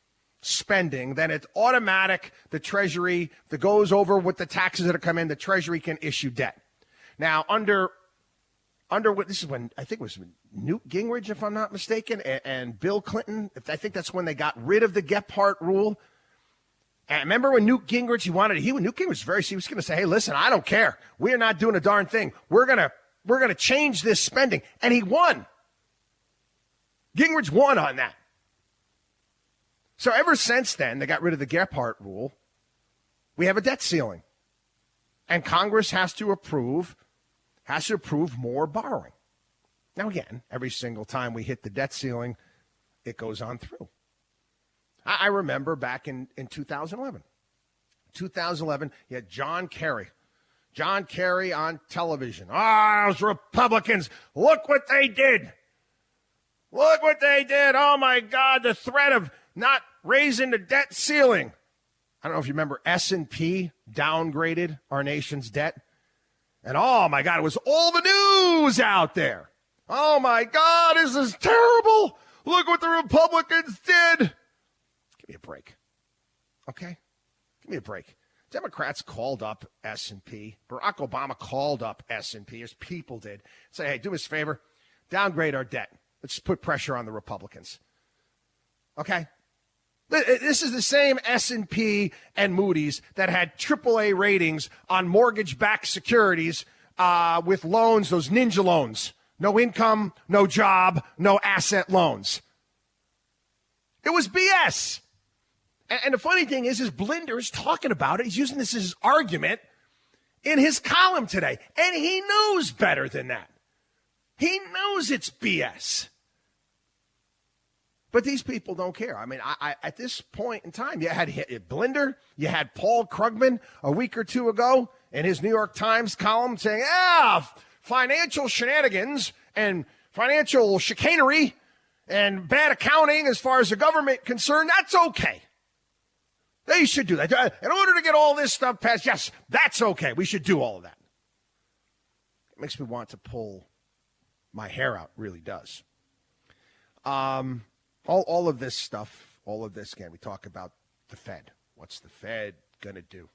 spending, then it's automatic. The Treasury that goes over with the taxes that come in, the Treasury can issue debt. Now, under what this is when I think it was Newt Gingrich, if I'm not mistaken, and Bill Clinton. I think that's when they got rid of the Gephardt rule. And remember when Newt Gingrich, Newt Gingrich was he was going to say, hey, listen, I don't care. We are not doing a darn thing. We're going to change this spending. And he won. Gingrich won on that. So ever since then, they got rid of the Gephardt rule. We have a debt ceiling. And Congress has to approve more borrowing. Now, again, every single time we hit the debt ceiling, it goes on through. I remember back in 2011. 2011, you had John Kerry. John Kerry on television. Those Republicans, look what they did. Look what they did. Oh, my God, the threat of not raising the debt ceiling. I don't know if you remember, S&P downgraded our nation's debt. And, oh, my God, it was all the news out there. Oh, my God, this is terrible. Look what the Republicans did. Give me a break. Okay? Give me a break. Democrats called up S&P. Barack Obama called up S&P, as people did. Say, hey, do us a favor. Downgrade our debt. Let's put pressure on the Republicans. Okay? This is the same S&P and Moody's that had AAA ratings on mortgage-backed securities with loans, those ninja loans. No income, no job, no asset loans. It was BS. And the funny thing is Blinder is talking about it. He's using this as his argument in his column today. And he knows better than that. He knows it's BS. But these people don't care. I mean, I at this point in time, you had Blinder, you had Paul Krugman a week or two ago in his New York Times column saying, financial shenanigans and financial chicanery and bad accounting as far as the government concerned, that's okay. They should do that. In order to get all this stuff passed, yes, that's okay. We should do all of that. It makes me want to pull my hair out, really does. All of this stuff, again, we talk about the Fed. What's the Fed going to do?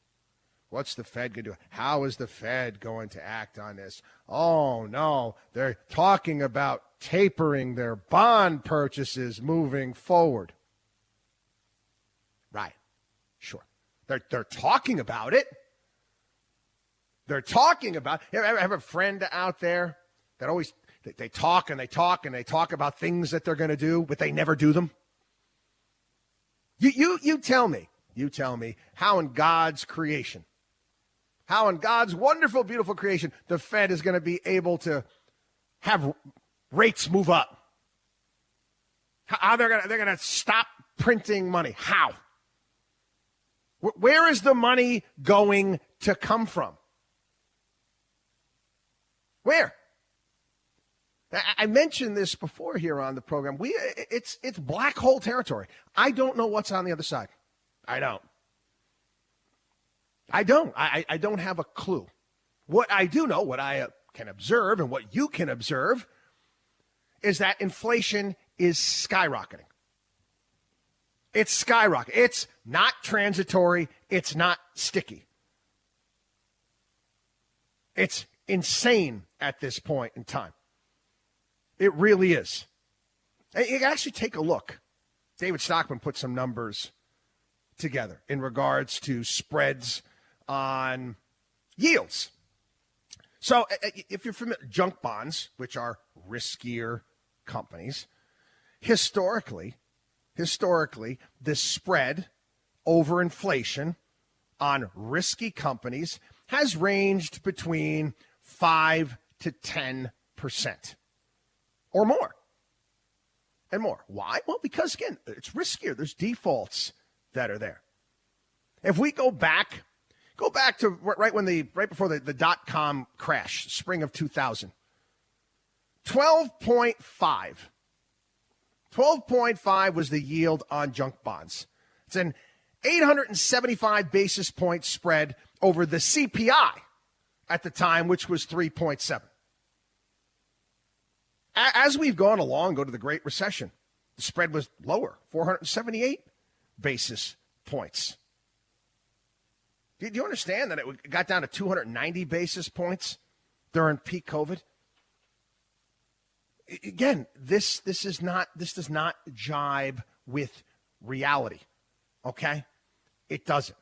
What's the Fed going to do? How is the Fed going to act on this? Oh, no, they're talking about tapering their bond purchases moving forward. Right. Sure. They're talking about it. They're talking about it. I have a friend out there that always they talk and they talk and they talk about things that they're going to do, but they never do them. You tell me how in God's creation, how in God's wonderful, beautiful creation, the Fed is going to be able to have rates move up. How they're going to stop printing money. How? Where is the money going to come from? Where? I mentioned this before here on the program. It's black hole territory. I don't know what's on the other side. I don't. I don't have a clue. What I do know, what I can observe and what you can observe is that inflation is skyrocketing. It's skyrocketing. It's not transitory. It's not sticky. It's insane at this point in time. It really is. You can actually take a look. David Stockman put some numbers together in regards to spreads on yields. So if you're familiar, junk bonds, which are riskier companies, historically, the spread over inflation on risky companies has ranged between 5 to 10% or more. And more. Why? Well, because, again, it's riskier. There's defaults that are there. If we go back to right before the dot-com crash, spring of 2000, 12.5. 12.5 was the yield on junk bonds. It's an 875 basis point spread over the CPI at the time, which was 3.7. As we've gone along, go to the Great Recession, the spread was lower, 478 basis points. Do you understand that it got down to 290 basis points during peak COVID? Again, this does not jibe with reality, okay? It doesn't.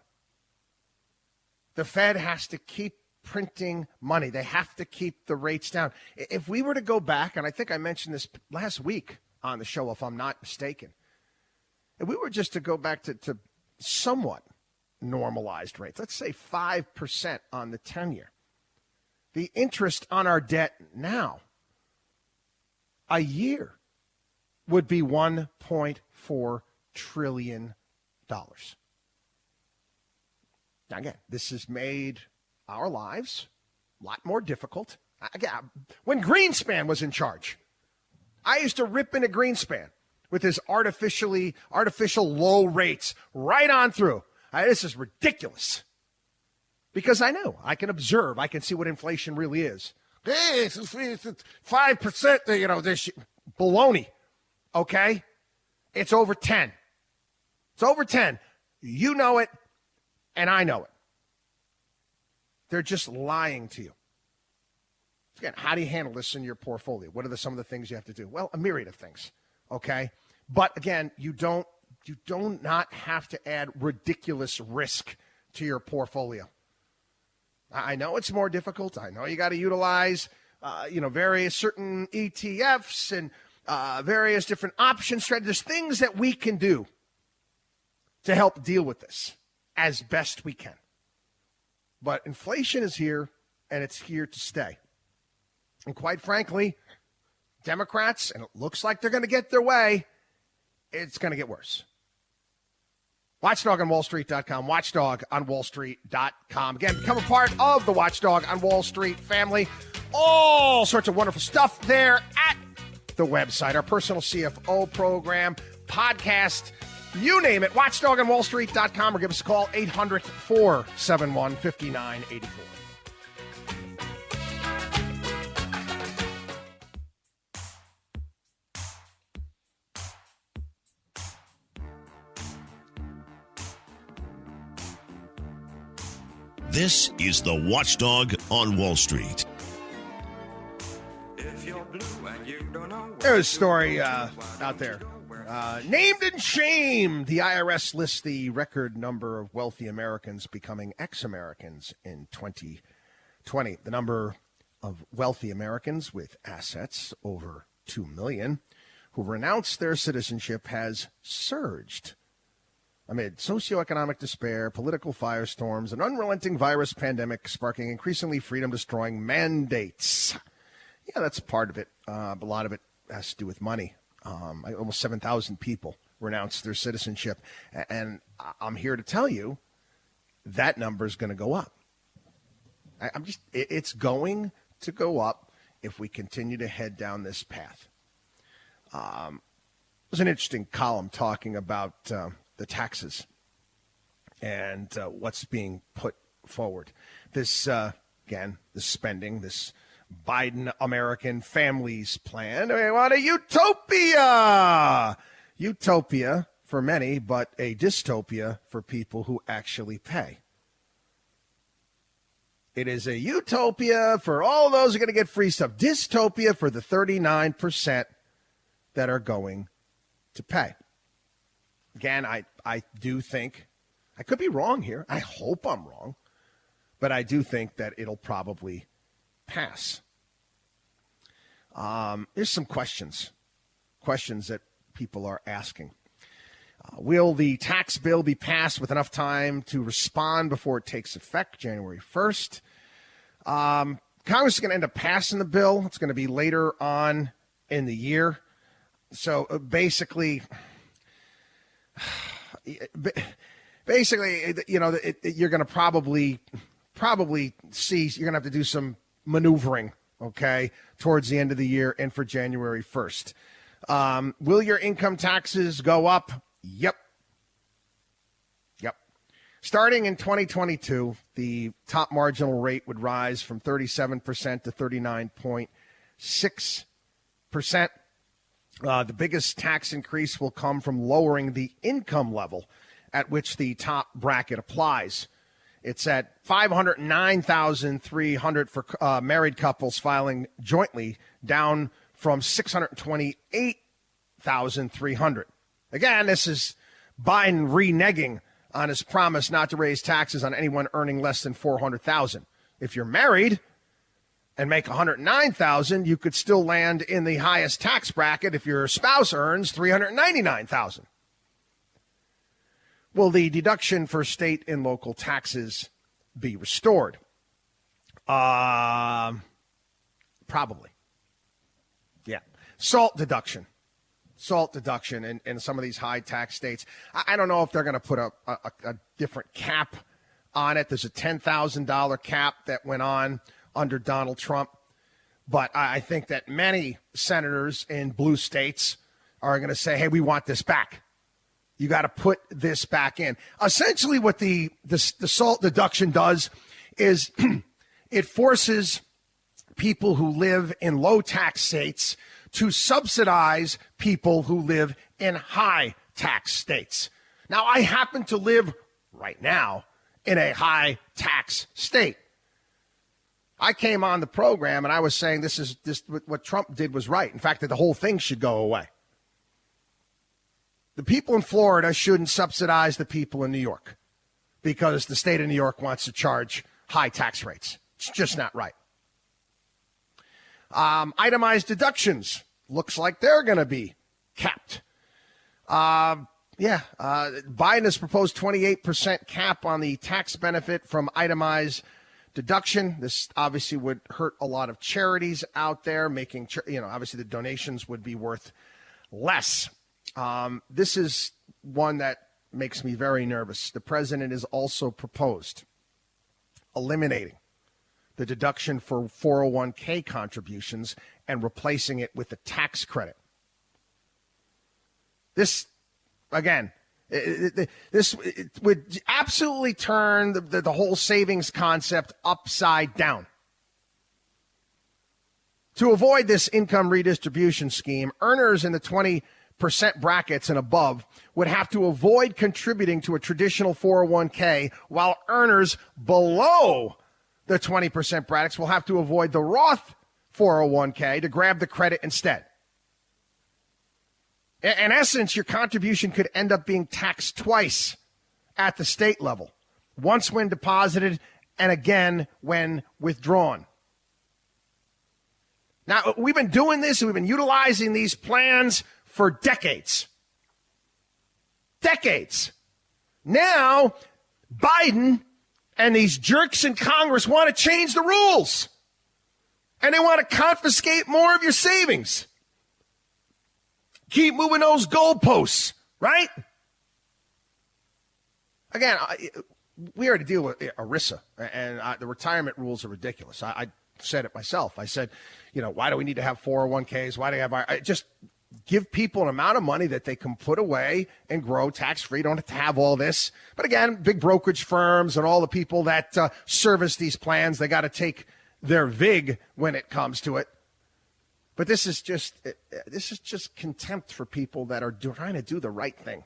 The Fed has to keep printing money. They have to keep the rates down. If we were to go back, and I think I mentioned this last week on the show, if I'm not mistaken, if we were just to go back to somewhat normalized rates, let's say 5% on the 10-year, the interest on our debt now, a year, would be $1.4 trillion. Now, again, this has made our lives a lot more difficult. Again, when Greenspan was in charge, I used to rip into Greenspan with his artificial low rates right on through. This is ridiculous. Because I know, I can observe, I can see what inflation really is. Hey, it's 5%, this baloney, okay? It's over 10. It's over 10. You know it, and I know it. They're just lying to you. Again, how do you handle this in your portfolio? What are some of the things you have to do? Well, a myriad of things, okay? But again, you do not have to add ridiculous risk to your portfolio. I know it's more difficult. I know you got to utilize, various certain ETFs and various different option strategies. There's things that we can do to help deal with this as best we can. But inflation is here, and it's here to stay. And quite frankly, Democrats, and it looks like they're going to get their way, it's going to get worse. WatchdogOnWallStreet.com, WatchdogOnWallStreet.com. Again, become a part of the Watchdog on Wall Street family. All sorts of wonderful stuff there at the website. Our personal CFO program, podcast, you name it, WatchdogOnWallStreet.com, or give us a call, 800-471-5984. This is the Watchdog on Wall Street. There's a story out there. Named and shamed. The IRS lists the record number of wealthy Americans becoming ex-Americans in 2020. The number of wealthy Americans with assets over $2 million who renounced their citizenship has surged amid socioeconomic despair, political firestorms, an unrelenting virus pandemic sparking increasingly freedom-destroying mandates. Yeah, that's part of it. A lot of it has to do with money. Almost 7,000 people renounced their citizenship. And I'm here to tell you that number is going to go up. It's going to go up if we continue to head down this path. There's an interesting column talking about the taxes and what's being put forward. This, again, the spending, this Biden American Families Plan. We want a utopia. Utopia for many, but a dystopia for people who actually pay. It is a utopia for all those who are going to get free stuff. Dystopia for the 39% that are going to pay. Again, I do think, I could be wrong here. I hope I'm wrong. But I do think that it'll probably pass. Here's some questions that people are asking. Will the tax bill be passed with enough time to respond before it takes effect January 1st? Congress is going to end up passing the bill. It's going to be later on in the year. So basically, you know, you're going to probably see you're going to have to do some maneuvering, okay, towards the end of the year and for January 1st. Will your income taxes go up? Yep. Starting in 2022, the top marginal rate would rise from 37% to 39.6%. The biggest tax increase will come from lowering the income level at which the top bracket applies. It's at $509,300 for married couples filing jointly, down from $628,300. Again, this is Biden reneging on his promise not to raise taxes on anyone earning less than $400,000. If you're married and make $109,000, you could still land in the highest tax bracket if your spouse earns $399,000. Will the deduction for state and local taxes be restored? Probably. Yeah. Salt deduction in some of these high tax states. I don't know if they're going to put a different cap on it. There's a $10,000 cap that went on under Donald Trump. But I think that many senators in blue states are going to say, hey, we want this back. You got to put this back in. Essentially what the salt deduction does is it forces people who live in low tax states to subsidize people who live in high tax states. Now, I happen to live right now in a high tax state. I came on the program and I was saying this what Trump did was right. In fact, that the whole thing should go away. The people in Florida shouldn't subsidize the people in New York because the state of New York wants to charge high tax rates. It's just not right. Itemized deductions. Looks like they're going to be capped. Biden has proposed 28% cap on the tax benefit from itemized deduction. This obviously would hurt a lot of charities out there, making, obviously the donations would be worth less. This is one that makes me very nervous. The president has also proposed eliminating the deduction for 401k contributions and replacing it with a tax credit. This, again, it would absolutely turn the whole savings concept upside down. To avoid this income redistribution scheme, earners in the 20% brackets and above would have to avoid contributing to a traditional 401k, while earners below the 20% brackets will have to avoid the Roth 401k to grab the credit instead. In essence, your contribution could end up being taxed twice at the state level, once when deposited and again when withdrawn. Now, we've been doing this, and we've been utilizing these plans for decades. Decades. Now, Biden and these jerks in Congress want to change the rules. And they want to confiscate more of your savings. Keep moving those goalposts, right? Again, we already deal with ERISA, and the retirement rules are ridiculous. I said it myself. I said, why do we need to have 401ks? Why do we have just give people an amount of money that they can put away and grow tax-free. Don't have to have all this. But again, big brokerage firms and all the people that service these plans, they got to take their vig when it comes to it. But this is just contempt for people that are trying to do the right thing,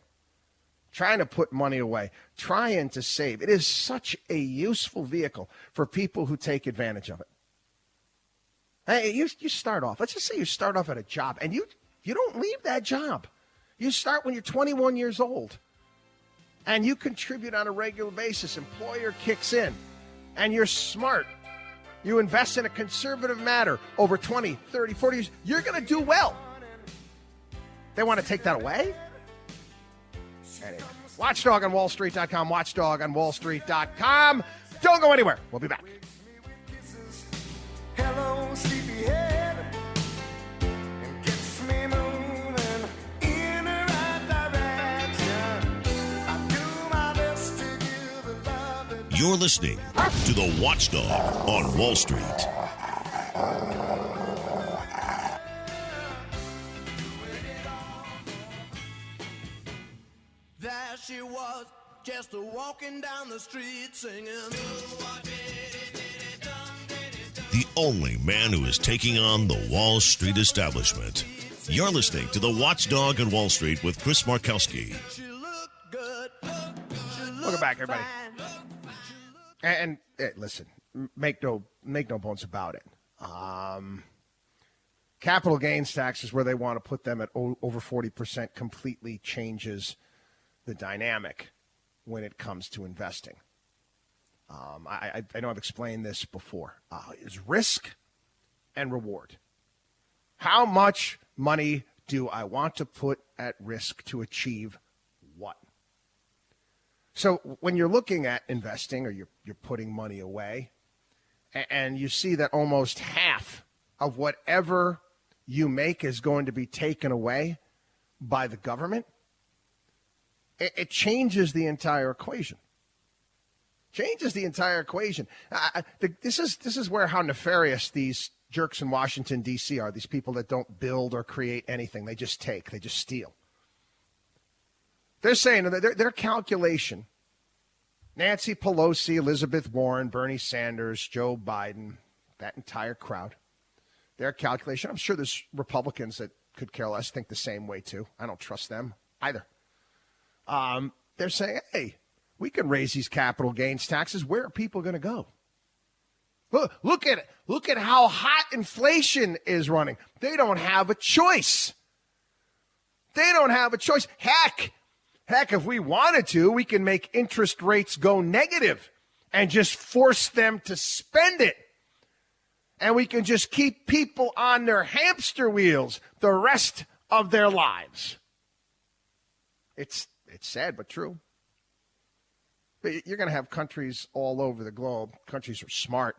trying to put money away, trying to save. It is such a useful vehicle for people who take advantage of it. Hey, you start off. Let's just say you start off at a job, and you don't leave that job. You start when you're 21 years old, and you contribute on a regular basis. Employer kicks in, and you're smart. You invest in a conservative manner over 20, 30, 40 years. You're going to do well. They want to take that away? Anyway, Watchdog on WallStreet.com, Watchdog on WallStreet.com. Don't go anywhere. We'll be back. You're listening to The Watchdog on Wall Street. There she was, just walking down the street singing. The only man who is taking on the Wall Street establishment. You're listening to The Watchdog on Wall Street with Chris Markowski. Welcome back, everybody. And listen, make no bones about it. Capital gains taxes, where they want to put them at over 40%, completely changes the dynamic when it comes to investing. I know I've explained this before. Is risk and reward. How much money do I want to put at risk to achieve what? So when you're looking at investing, or you're putting money away, and you see that almost half of whatever you make is going to be taken away by the government, it changes the entire equation. Changes the entire equation. This is where how nefarious these jerks in Washington, D.C. are. These people that don't build or create anything. They just take. They just steal. They're saying that their calculation, Nancy Pelosi, Elizabeth Warren, Bernie Sanders, Joe Biden, that entire crowd, their calculation, I'm sure there's Republicans that could care less, think the same way too. I don't trust them either. They're saying, hey, we can raise these capital gains taxes. Where are people going to go? Look at it. Look at how hot inflation is running. They don't have a choice. They don't have a choice. Heck, if we wanted to, we can make interest rates go negative and just force them to spend it. And we can just keep people on their hamster wheels the rest of their lives. It's sad but true. You're going to have countries all over the globe, countries are smart,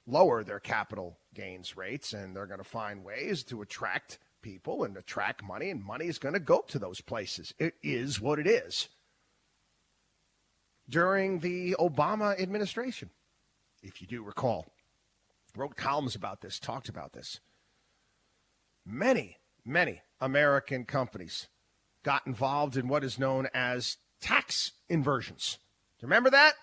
lower their capital gains rates, and they're going to find ways to attract people and attract money, and money is going to go to those places. It is what it is. During the Obama administration, if you do recall, wrote columns about this, talked about this. Many American companies got involved in what is known as tax inversions. Do you remember that?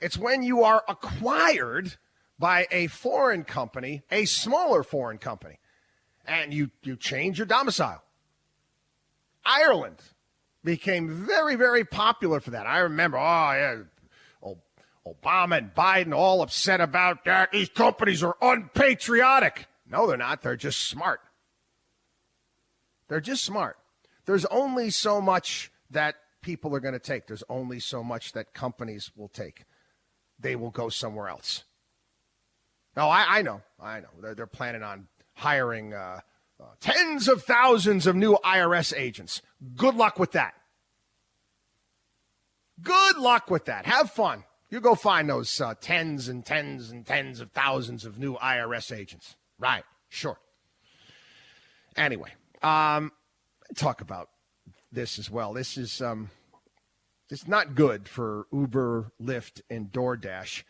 It's when you are acquired by a foreign company, a smaller foreign company, and you change your domicile. Ireland became very, very popular for that. I remember, Obama and Biden all upset about that. These companies are unpatriotic. No, they're not. They're just smart. They're just smart. There's only so much that people are going to take. There's only so much that companies will take. They will go somewhere else. No, I know. They're planning on hiring tens of thousands of new IRS agents. Good luck with that. Good luck with that. Have fun. You go find those tens and tens and tens of thousands of new IRS agents. Right. Sure. Anyway, talk about this as well. This is it's not good for Uber, Lyft, and DoorDash.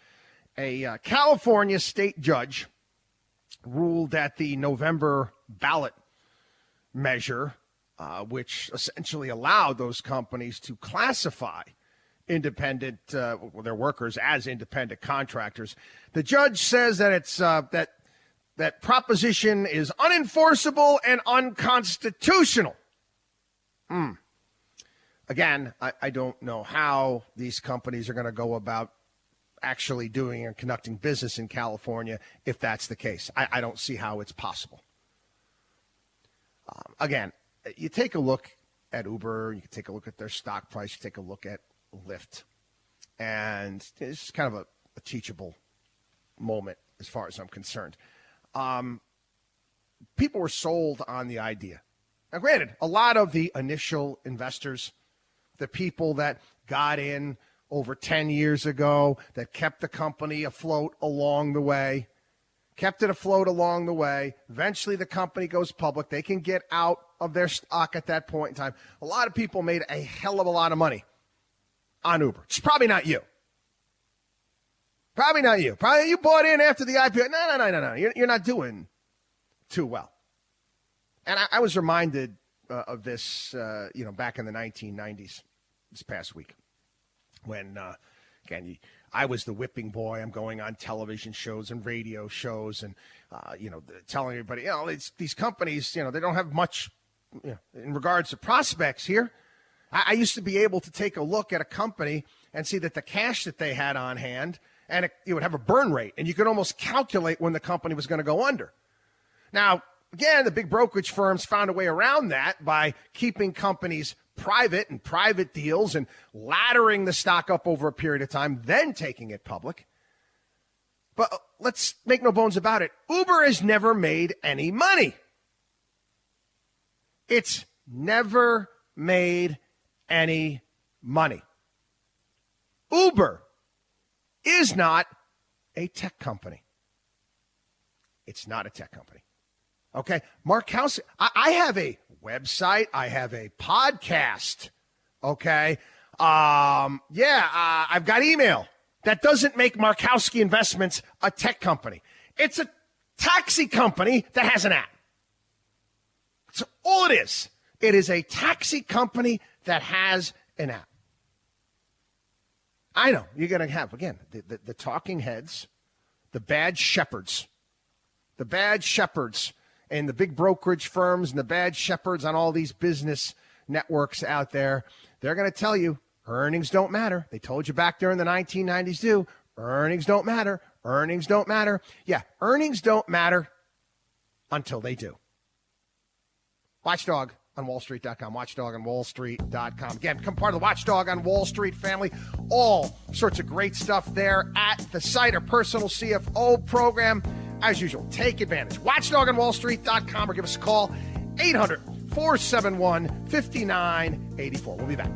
A California state judge ruled that the November ballot measure, which essentially allowed those companies to classify independent their workers as independent contractors. The judge says that it's that proposition is unenforceable and unconstitutional. Again, I don't know how these companies are going to go about actually doing and conducting business in California if that's the case. I don't see how it's possible. Again, you take a look at Uber, you can take a look at their stock price, you take a look at Lyft, and it's kind of a teachable moment as far as I'm concerned. People were sold on the idea. Now, granted, a lot of the initial investors, the people that got in over 10 years ago, that kept the company afloat along the way, Eventually, the company goes public. They can get out of their stock at that point in time. A lot of people made a hell of a lot of money on Uber. It's probably not you. Probably not you. Probably you bought in after the IPO. No. You're not doing too well. And I was reminded of this, back in the 1990s, this past week, when, again, I was the whipping boy. I'm going on television shows and radio shows and, telling everybody, these companies, they don't have much in regards to prospects here. I used to be able to take a look at a company and see that the cash that they had on hand, and it would have a burn rate, and you could almost calculate when the company was going to go under. Now, again, the big brokerage firms found a way around that by keeping companies private and private deals and laddering the stock up over a period of time, then taking it public. But let's make no bones about it. Uber has never made any money. It's never made any money. Uber is not a tech company. It's not a tech company. Okay, Markowski, I have a website. I have a podcast. Okay, I've got email. That doesn't make Markowski Investments a tech company. It's a taxi company that has an app. That's all it is. It is a taxi company that has an app. I know you're going to have, again, the talking heads, the bad shepherds, and the big brokerage firms and the bad shepherds on all these business networks out there. They're going to tell you earnings don't matter. They told you back during the 1990s too. Earnings don't matter. Earnings don't matter. Yeah, earnings don't matter until they do. Watchdog on WallStreet.com. Watchdog on WallStreet.com. Again, become part of the Watchdog on Wall Street family. All sorts of great stuff there at the site. Our personal CFO program. As usual, take advantage. Watchdog on WallStreet.com or give us a call. 800-471-5984. We'll be back.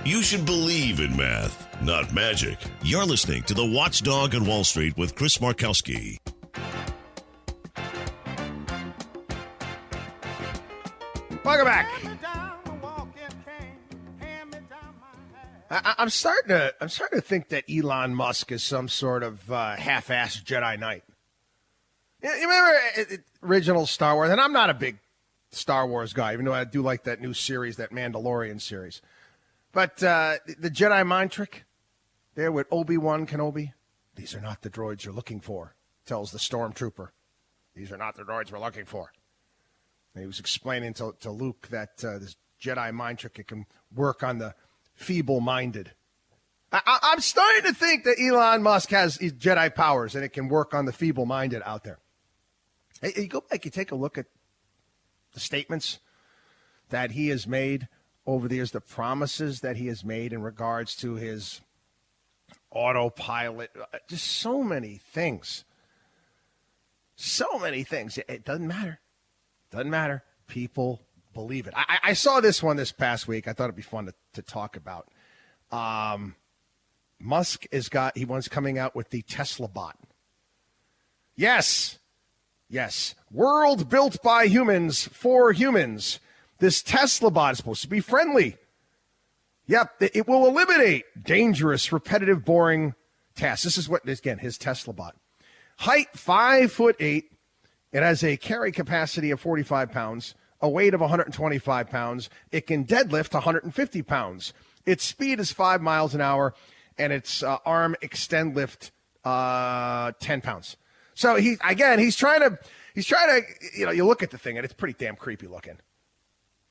You should believe in math, not magic. You're listening to the Watchdog on Wall Street with Chris Markowski. Welcome back. I'm starting to think that Elon Musk is some sort of half-assed Jedi Knight. You remember original Star Wars? And I'm not a big Star Wars guy, even though I do like that new series, that Mandalorian series. But the Jedi mind trick there with Obi-Wan Kenobi, these are not the droids you're looking for, tells the stormtrooper. These are not the droids we're looking for. And he was explaining to Luke that this Jedi mind trick, it can work on the feeble-minded. I'm starting to think that Elon Musk has Jedi powers and it can work on the feeble-minded out there. Hey, you go back, you take a look at the statements that he has made over the years, the promises that he has made in regards to his autopilot, just so many things. So many things. It doesn't matter. Doesn't matter. People believe it. I saw this one this past week. I thought it'd be fun to talk about. Musk he wants coming out with the Tesla bot. Yes. World built by humans for humans. This Tesla bot is supposed to be friendly. Yep, it will eliminate dangerous, repetitive, boring tasks. This is what, again, his Tesla bot. Height 5'8". It has a carry capacity of 45 pounds, a weight of 125 pounds. It can deadlift 150 pounds. Its speed is 5 miles an hour, and its arm extend lift 10 pounds. So he's trying to, you look at the thing and it's pretty damn creepy looking.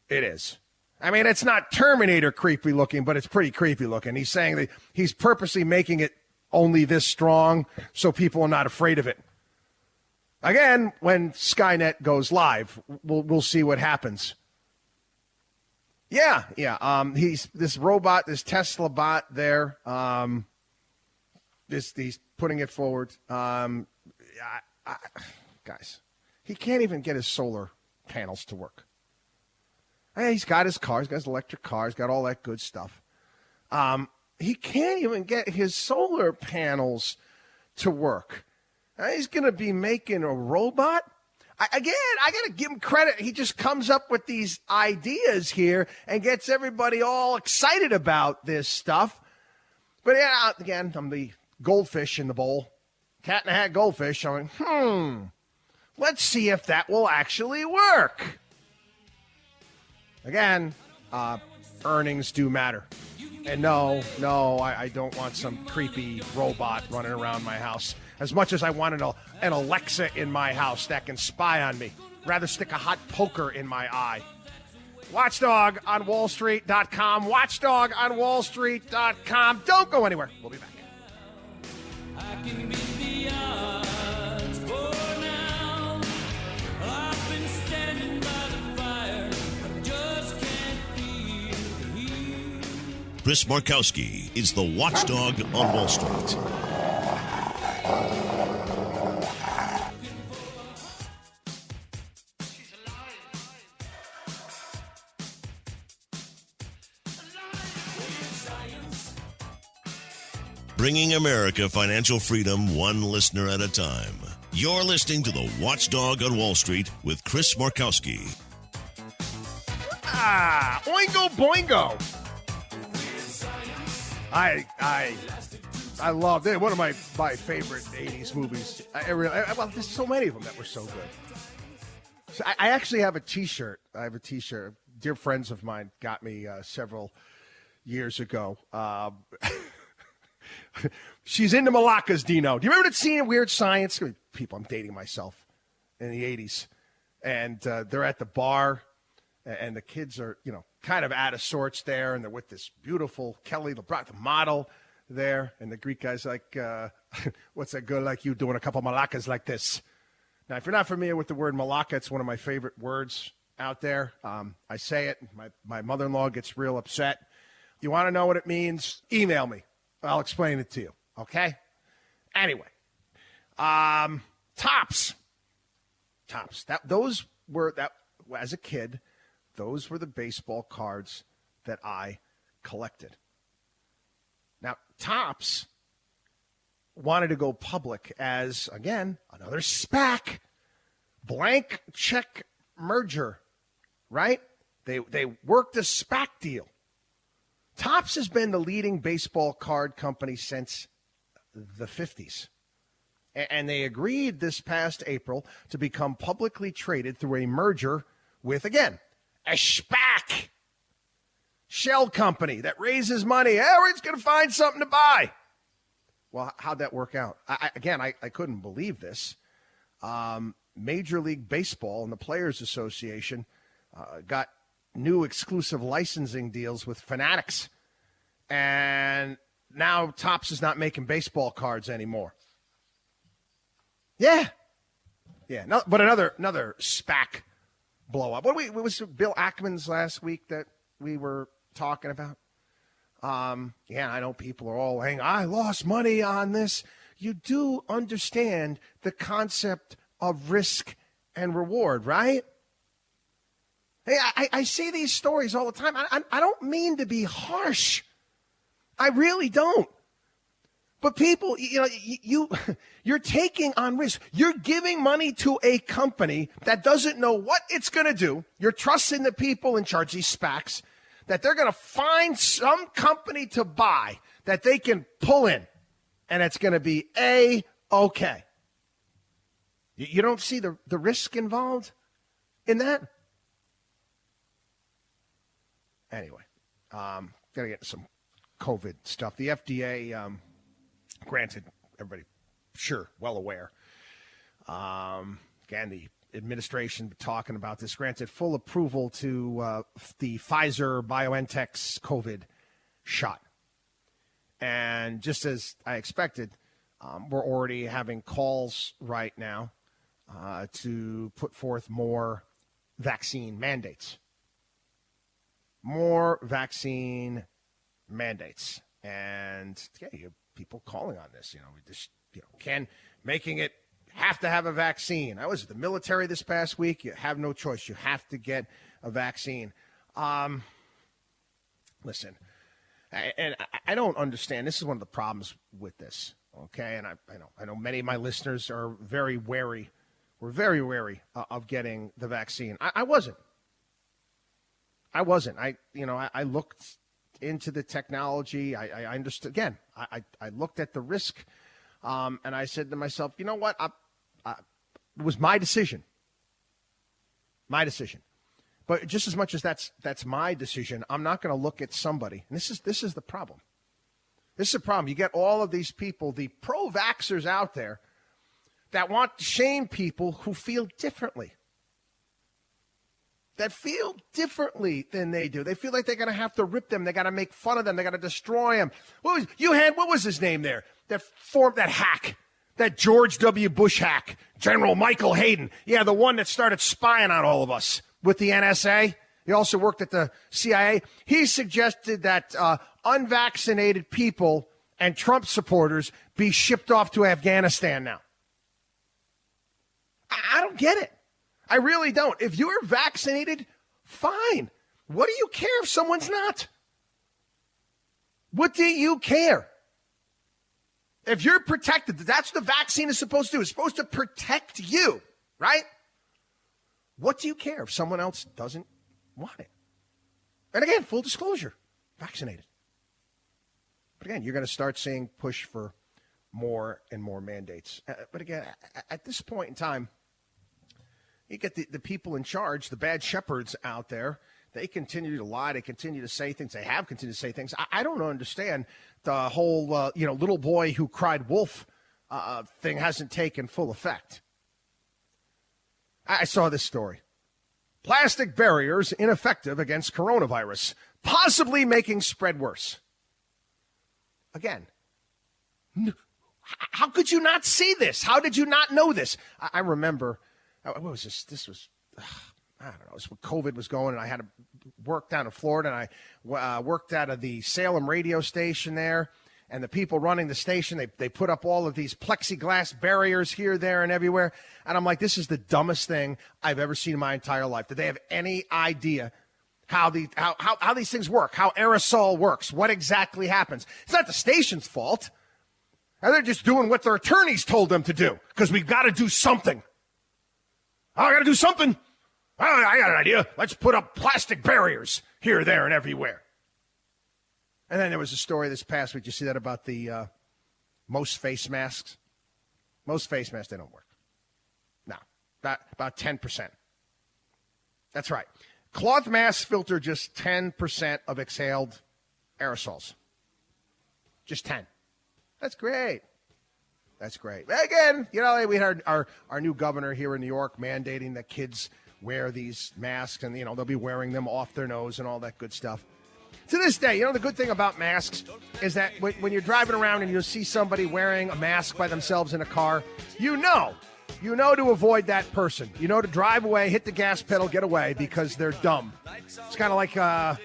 It is. I mean, it's not Terminator creepy looking, but it's pretty creepy looking. He's saying that he's purposely making it only this strong so people are not afraid of it. Again, when Skynet goes live, we'll see what happens. Yeah. He's this robot, this Tesla bot there. He's putting it forward. Guys, he can't even get his solar panels to work. He's got his cars, got his electric cars, got all that good stuff. he can't even get his solar panels to work. He's going to be making a robot. I got to give him credit. He just comes up with these ideas here and gets everybody all excited about this stuff. But yeah, again, I'm the goldfish in the bowl. Cat in the hat goldfish. I'm like, let's see if that will actually work. Again, earnings do matter. And no, I don't want some creepy robot running around my house. As much as I want an Alexa in my house that can spy on me. Rather stick a hot poker in my eye. Watchdog on WallStreet.com. Watchdog on WallStreet.com. Don't go anywhere. We'll be back. I can beat the odds for now. I've been standing by the fire. I just can't feel the heat. Chris Markowski is the Watchdog on Wall Street. Bringing America financial freedom one listener at a time. You're listening to the Watchdog on Wall Street with Chris Markowski. Oingo boingo. I loved it. One of my favorite 80s movies. Well, there's so many of them that were so good. So I actually have a T-shirt. Dear friends of mine got me several years ago. She's into Malakas, Dino. Do you remember that scene in Weird Science? People, I'm dating myself, in the 80s. And they're at the bar, and the kids are, kind of out of sorts there, and they're with this beautiful Kelly LeBron, the model there. And the Greek guy's like, what's a girl like you doing a couple Malakas like this? Now, if you're not familiar with the word Malaka, it's one of my favorite words out there. I say it. My mother-in-law gets real upset. You want to know what it means? Email me. I'll explain it to you, okay? Anyway, Topps. As a kid, those were the baseball cards that I collected. Now, Topps wanted to go public as, again, another SPAC, blank check merger, right? They worked a SPAC deal. Topps has been the leading baseball card company since the 50s. And they agreed this past April to become publicly traded through a merger with, again, a SPAC shell company that raises money. We're just going to find something to buy. Well, how'd that work out? I couldn't believe this. Major League Baseball and the Players Association got new exclusive licensing deals with Fanatics. And now Topps is not making baseball cards anymore. Yeah. No, but another SPAC blow up. What was Bill Ackman's last week that we were talking about? I know people are all angry. I lost money on this. You do understand the concept of risk and reward, right? Hey, I see these stories all the time. I don't mean to be harsh. I really don't. But people, you're taking on risk. You're giving money to a company that doesn't know what it's going to do. You're trusting the people in charge, these SPACs, that they're going to find some company to buy that they can pull in, and it's going to be A-okay. You don't see the risk involved in that? Anyway, got to get some COVID stuff. The FDA, granted, everybody, sure, well aware. Again, the administration talking about this, granted full approval to the Pfizer-BioNTech's COVID shot. And just as I expected, we're already having calls right now to put forth more vaccine mandates. More vaccine mandates. And you have people calling on this, making it have to have a vaccine. I was at the military this past week. You have no choice. You have to get a vaccine. Listen, And I don't understand. This is one of the problems with this, okay? And I know many of my listeners are very wary. We're very wary of getting the vaccine. I wasn't. I looked into the technology. I understood. Again, I looked at the risk, and I said to myself, you know what? It was my decision. My decision. But just as much as that's my decision, I'm not going to look at somebody. And this is the problem. This is the problem. You get all of these people, the pro-vaxxers out there, that want to shame people who feel differently. That feel differently than they do. They feel like they're going to have to rip them. They got to make fun of them. They got to destroy them. What was his name there? That hack. That George W. Bush hack. General Michael Hayden. Yeah, the one that started spying on all of us with the NSA. He also worked at the CIA. He suggested that unvaccinated people and Trump supporters be shipped off to Afghanistan now. I don't get it. I really don't. If you're vaccinated, fine. What do you care if someone's not? What do you care? If you're protected, that's what the vaccine is supposed to do. It's supposed to protect you, right? What do you care if someone else doesn't want it? And again, full disclosure, vaccinated. But again, you're going to start seeing push for more and more mandates. But again, at this point in time, you get the people in charge, the bad shepherds out there. They continue to lie. They continue to say things. They have continued to say things. I don't understand the whole, little boy who cried wolf thing hasn't taken full effect. I saw this story. Plastic barriers ineffective against coronavirus, possibly making spread worse. Again, how could you not see this? How did you not know this? I remember, what was this? This was, I don't know, it was when COVID was going, and I had to work down in Florida, and I worked out of the Salem radio station there, and the people running the station, they put up all of these plexiglass barriers here, there, and everywhere, and I'm like, this is the dumbest thing I've ever seen in my entire life. Did they have any idea how these things work, how aerosol works, what exactly happens? It's not the station's fault. And they're just doing what their attorneys told them to do, because we've got to do something. Oh, I got to do something. Oh, I got an idea. Let's put up plastic barriers here, there, and everywhere. And then there was a story this past week. Did you see that about the most face masks? Most face masks, they don't work. No, about 10%. That's right. Cloth masks filter just 10% of exhaled aerosols. Just 10. That's great. That's great. Again, we had our new governor here in New York mandating that kids wear these masks, and, they'll be wearing them off their nose and all that good stuff. To this day, the good thing about masks is that when you're driving around and you'll see somebody wearing a mask by themselves in a car, you know to avoid that person. You know to drive away, hit the gas pedal, get away, because they're dumb. It's kind of like, that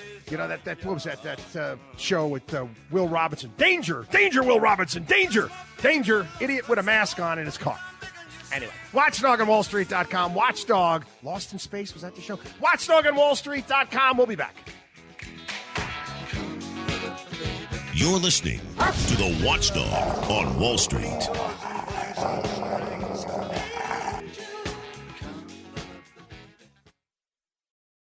what was that show with Will Robinson? Danger, Will Robinson, danger, idiot with a mask on in his car. Anyway, WatchdogOnWallStreet.com. Watchdog, Lost in Space, was that the show? WatchdogOnWallStreet.com. We'll be back. You're listening to the Watchdog on Wall Street.